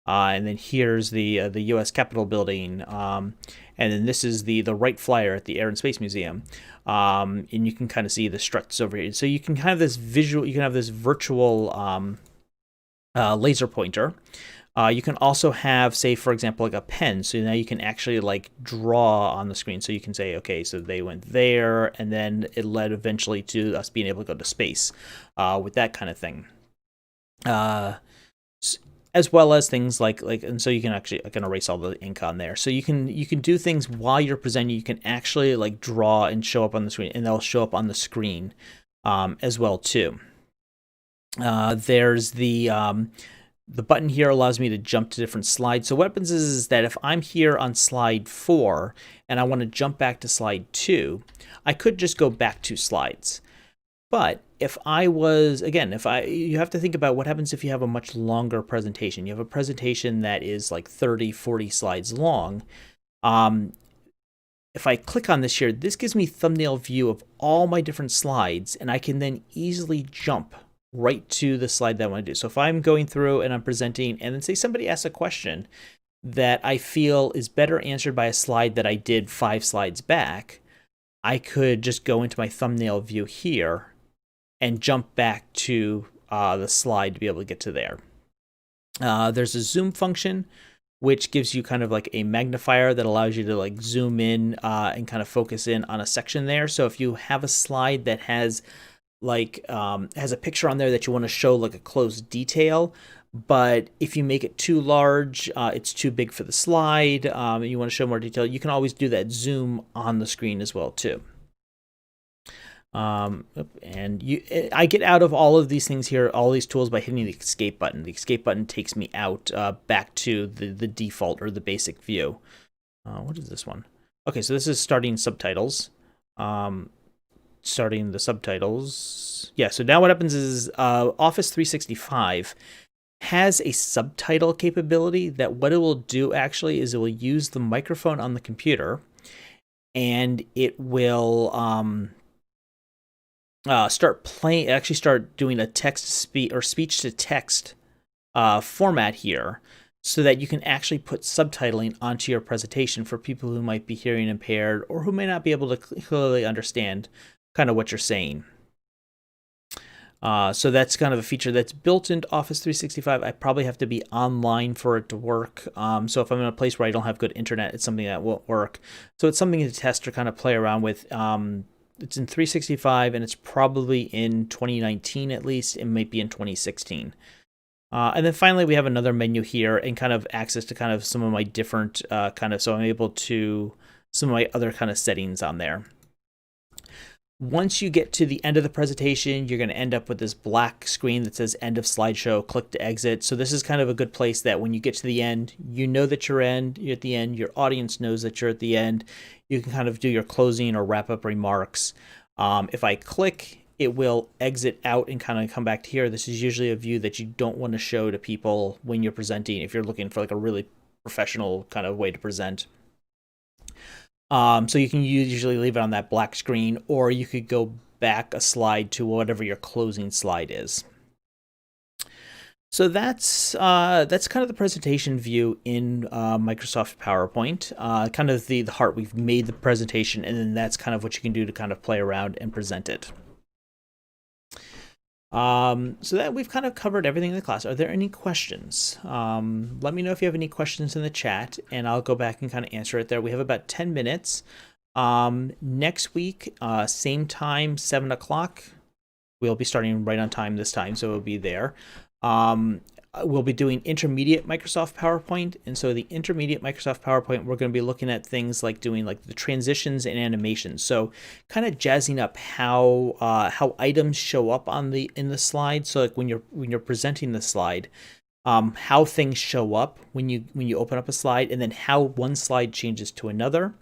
And then here's the U.S. Capitol building, and then this is the Wright Flyer at the Air and Space Museum, and you can kind of see the struts over here. So you can have this visual, you can have this virtual laser pointer. You can also have, say, for example, like a pen. So now you can actually like draw on the screen. So you can say, okay, so they went there, and then it led eventually to us being able to go to space with that kind of thing. as well as things and so you can actually, I can erase all the ink on there. So you can do things while you're presenting. You can actually like draw and show up on the screen, and they'll show up on the screen as well too. There's the button here allows me to jump to different slides. So what happens is that if I'm here on slide 4 and I want to jump back to slide 2, I could just go back 2 slides. But if I was, again, you have to think about what happens if you have a much longer presentation. You have a presentation that is like 30, 40 slides long. If I click on this here, this gives me thumbnail view of all my different slides, and I can then easily jump right to the slide that I want to do. So if I'm going through and I'm presenting, and then say somebody asks a question that I feel is better answered by a slide that I did 5 slides back, I could just go into my thumbnail view here and jump back to the slide to be able to get to there. There's a zoom function, which gives you kind of like a magnifier that allows you to like zoom in and kind of focus in on a section there. So if you have a slide that has like has a picture on there that you want to show like a close detail, but if you make it too large, it's too big for the slide, and you want to show more detail, you can always do that zoom on the screen as well too. And I get out of all of these things here, all these tools, by hitting the escape button. The escape button takes me out back to the default or the basic view. What is this one? Okay, so this is starting subtitles. Starting the subtitles. Yeah, so now what happens is Office 365 has a subtitle capability that what it will do actually is it will use the microphone on the computer, and it will start doing a text to speech or speech to text format here, so that you can actually put subtitling onto your presentation for people who might be hearing impaired or who may not be able to clearly understand kind of what you're saying. So that's kind of a feature that's built into Office 365. I probably have to be online for it to work. So if I'm in a place where I don't have good internet, it's something that won't work. So it's something to test or kind of play around with. It's in 365, and it's probably in 2019 at least. It might be in 2016. And then finally, we have another menu here and kind of access to kind of some of my different so I'm able to some of my other kind of settings on there. Once you get to the end of the presentation, you're going to end up with this black screen that says end of slideshow, click to exit. So this is kind of a good place that when you get to the end, you know that you're at the end, your audience knows that you're at the end. You can kind of do your closing or wrap up remarks. If I click, it will exit out and kind of come back to here. This is usually a view that you don't want to show to people when you're presenting if you're looking for like a really professional kind of way to present. So you can usually leave it on that black screen, or you could go back a slide to whatever your closing slide is. So that's kind of the presentation view in Microsoft PowerPoint. Kind of the heart. We've made the presentation, and then that's kind of what you can do to kind of play around and present it. So that we've kind of covered everything in the class. Are there any questions? Let me know if you have any questions in the chat, and I'll go back and kind of answer it there. We have about 10 minutes. Next week, same time, 7 o'clock. We'll be starting right on time this time, so it'll be there. We'll be doing intermediate Microsoft PowerPoint, and so the intermediate Microsoft PowerPoint, we're going to be looking at things like doing like the transitions and animations. So kind of jazzing up how items show up in the slide. So like when you're presenting the slide, how things show up when you open up a slide, and then how one slide changes to another.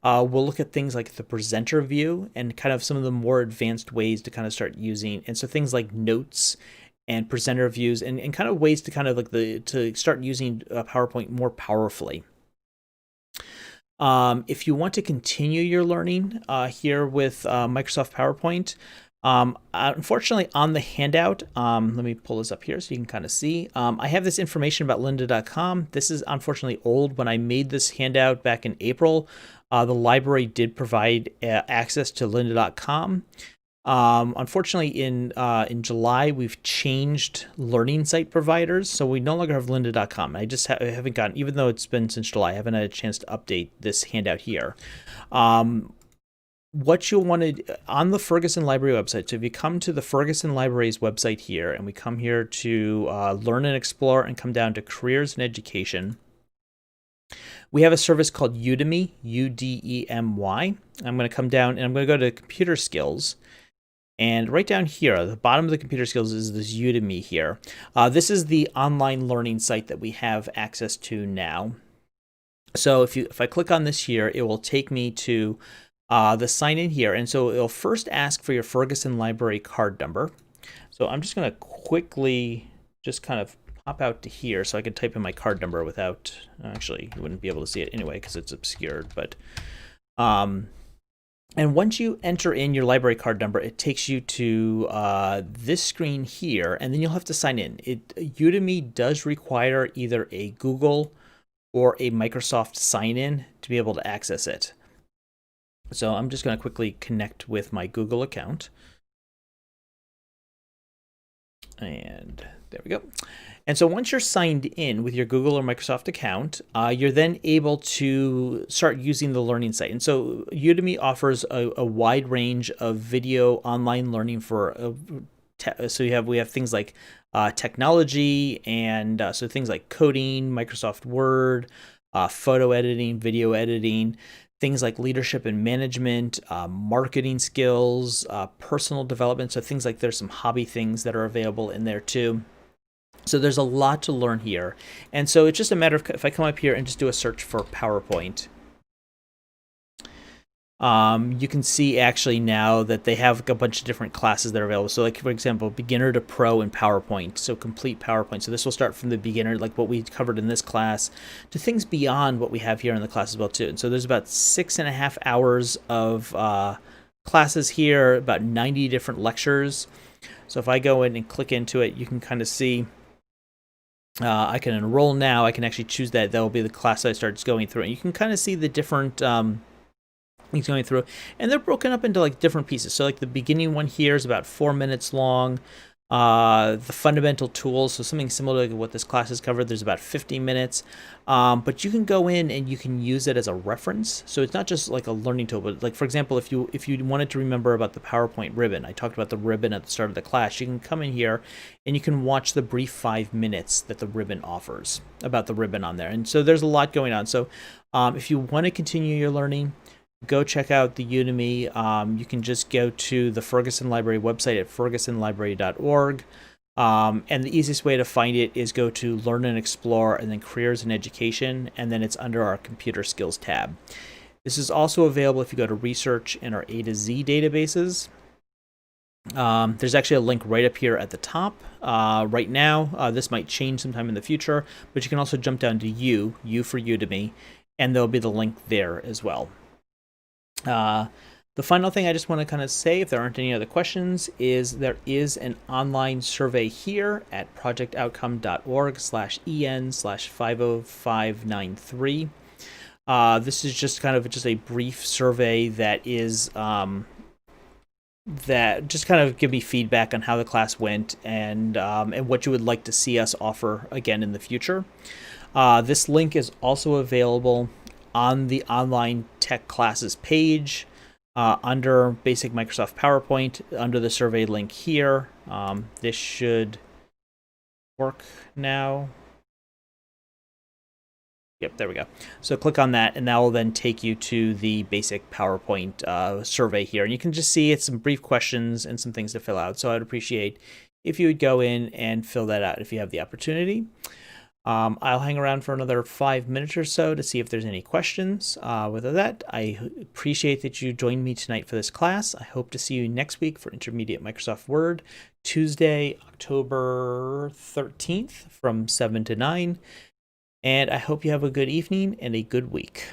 We'll look at things like the presenter view and kind of some of the more advanced ways to kind of start using, and so things like notes and presenter views and kind of ways to kind of like to start using PowerPoint more powerfully. If you want to continue your learning here with Microsoft PowerPoint, unfortunately on the handout, let me pull this up here so you can kind of see. I have this information about lynda.com. This is unfortunately old. When I made this handout back in April, the library did provide access to lynda.com. Unfortunately, in July, we've changed learning site providers, so we no longer have lynda.com. I just haven't gotten, even though it's been since July, I haven't had a chance to update this handout here. what you'll want to on the Ferguson Library website. So if you come to the Ferguson Library's website here, and we come here to Learn and Explore, and come down to Careers and Education, we have a service called Udemy, Udemy. I'm going to come down and I'm going to go to Computer Skills. And right down here, at the bottom of the Computer Skills is this Udemy here. This is the online learning site that we have access to now. So if I click on this here, it will take me to the sign in here. And so it'll first ask for your Ferguson Library card number. So I'm just going to quickly just kind of pop out to here so I can type in my card number without, actually, you wouldn't be able to see it anyway because it's obscured. But and once you enter in your library card number, it takes you to this screen here, and then you'll have to sign in. Udemy does require either a Google or a Microsoft sign-in to be able to access it. So I'm just going to quickly connect with my Google account. And there we go. And so once you're signed in with your Google or Microsoft account, you're then able to start using the learning site. And so Udemy offers a wide range of video online learning for so we have things like technology, and so things like coding, Microsoft Word, photo editing, video editing, things like leadership and management, marketing skills, personal development. So things like there's some hobby things that are available in there too. So there's a lot to learn here. And so it's just a matter of, if I come up here and just do a search for PowerPoint, you can see actually now that they have a bunch of different classes that are available. So like, for example, beginner to pro in PowerPoint, so complete PowerPoint. So this will start from the beginner, like what we covered in this class, to things beyond what we have here in the class as well too. And so there's about 6.5 hours of classes here, about 90 different lectures. So if I go in and click into it, you can kind of see I can enroll now. I can actually choose that. That will be the class that I start going through. And you can kind of see the different things going through. And they're broken up into like different pieces. So like the beginning one here is about 4 minutes long. The fundamental tools, so something similar to what this class has covered, there's about 50 minutes. But you can go in and you can use it as a reference. So it's not just like a learning tool, but like, for example, if you wanted to remember about the PowerPoint ribbon, I talked about the ribbon at the start of the class, you can come in here and you can watch the brief 5 minutes that the ribbon offers about the ribbon on there. And so there's a lot going on. So if you want to continue your learning, go check out the Udemy. You can just go to the Ferguson Library website at fergusonlibrary.org. And the easiest way to find it is go to Learn and Explore, and then Careers and Education, and then it's under our Computer Skills tab. This is also available if you go to Research in our A to Z databases. There's actually a link right up here at the top. Right now, this might change sometime in the future, but you can also jump down to U for Udemy, and there'll be the link there as well. The final thing I just want to kind of say, if there aren't any other questions, is there is an online survey here at projectoutcome.org/en/50593. This is just kind of a brief survey that is that just kind of give me feedback on how the class went, and what you would like to see us offer again in the future. This link is also available on the online tech classes page under Basic Microsoft PowerPoint, under the survey link here. This should work now. Yep, there we go. So click on that, and that will then take you to the basic PowerPoint survey here. And you can just see it's some brief questions and some things to fill out. So I'd appreciate if you would go in and fill that out if you have the opportunity. I'll hang around for another 5 minutes or so to see if there's any questions. With that, I appreciate that you joined me tonight for this class. I hope to see you next week for Intermediate Microsoft Word, Tuesday, October 13th from 7 to 9. And I hope you have a good evening and a good week.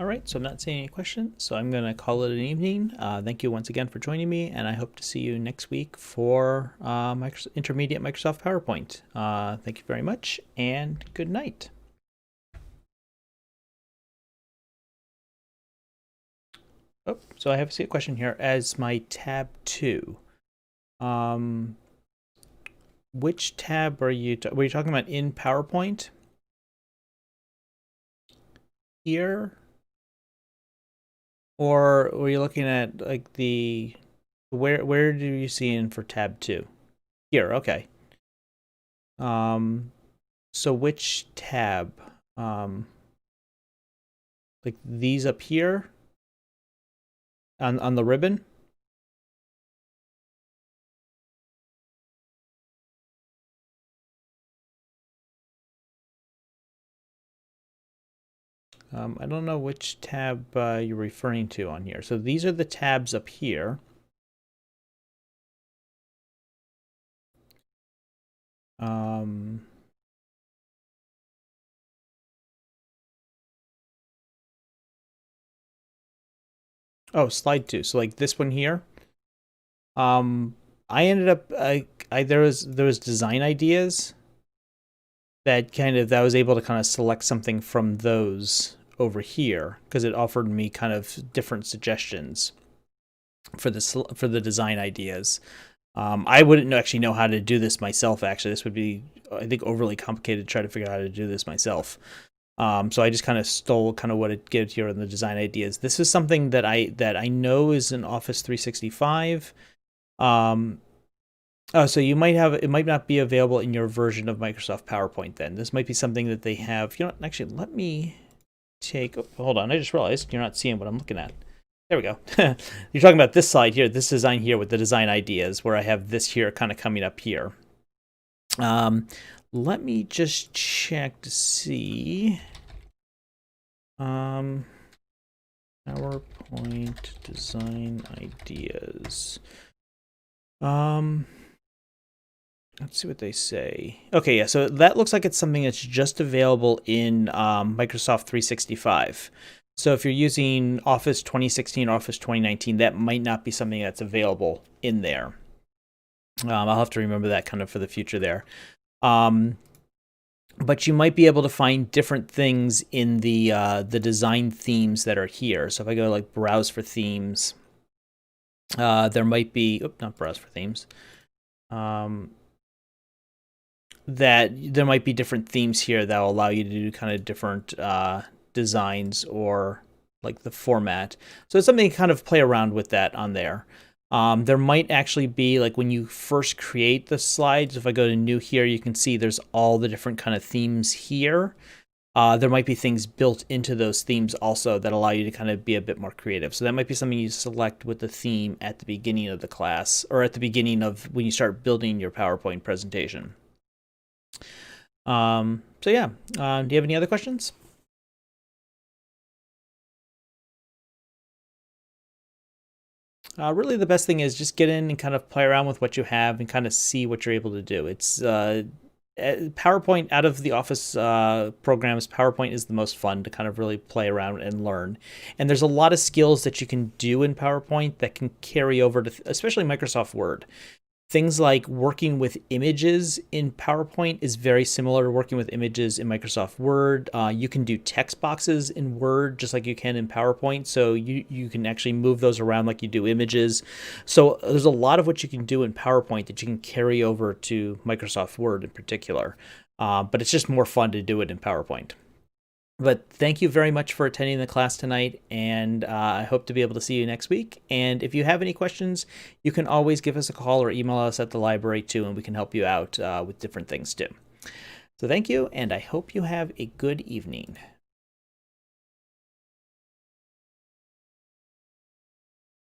All right, so I'm not seeing any questions, so I'm going to call it an evening. Thank you once again for joining me, and I hope to see you next week for Intermediate Microsoft PowerPoint. Thank you very much, and good night. Oh, so I have a question here as my tab 2. Which tab were you talking about in PowerPoint? Here? Or were you looking at like the where do you see in for tab 2? Here, okay. So which tab? Like these up here on the ribbon? I don't know which tab you're referring to on here. So these are the tabs up here. Oh, slide 2. So like this one here. I ended up there was design ideas that I was able to kind of select something from those over here because it offered me kind of different suggestions for the design ideas. I wouldn't actually know how to do this myself. Actually, this would be, I think, overly complicated to try to figure out how to do this myself. So I just kind of stole kind of what it gives here in the design ideas. This is something that I know is in Office 365. Oh, so you might have, it might not be available in your version of Microsoft PowerPoint then. This might be something that they have. You know, actually, let me take, oh, hold on. I just realized you're not seeing what I'm looking at. There we go. You're talking about this slide here, this design here with the design ideas, where I have this here kind of coming up here. Let me just check to see. PowerPoint design ideas. Let's see what they say. Okay, yeah, so that looks like it's something that's just available in Microsoft 365. So if you're using Office 2016 or Office 2019, that might not be something that's available in there. I'll have to remember that kind of for the future there. But you might be able to find different things in the design themes that are here. So if I go like browse for themes, there might be, not browse for themes, that there might be different themes here that will allow you to do kind of different designs or like the format. So it's something to kind of play around with that on there. There might actually be, like when you first create the slides, if I go to new here, you can see there's all the different kind of themes here. There might be things built into those themes also that allow you to kind of be a bit more creative. So that might be something you select with the theme at the beginning of the class or at the beginning of when you start building your PowerPoint presentation. So yeah, do you have any other questions? Really the best thing is just get in and kind of play around with what you have and kind of see what you're able to do. It's PowerPoint, out of the Office programs, PowerPoint is the most fun to kind of really play around and learn. And there's a lot of skills that you can do in PowerPoint that can carry over to, especially Microsoft Word. Things like working with images in PowerPoint is very similar to working with images in Microsoft Word. You can do text boxes in Word just like you can in PowerPoint. So you can actually move those around like you do images. So there's a lot of what you can do in PowerPoint that you can carry over to Microsoft Word in particular. But it's just more fun to do it in PowerPoint. But thank you very much for attending the class tonight, and I hope to be able to see you next week. And if you have any questions, you can always give us a call or email us at the library too, and we can help you out with different things too. So thank you, and I hope you have a good evening.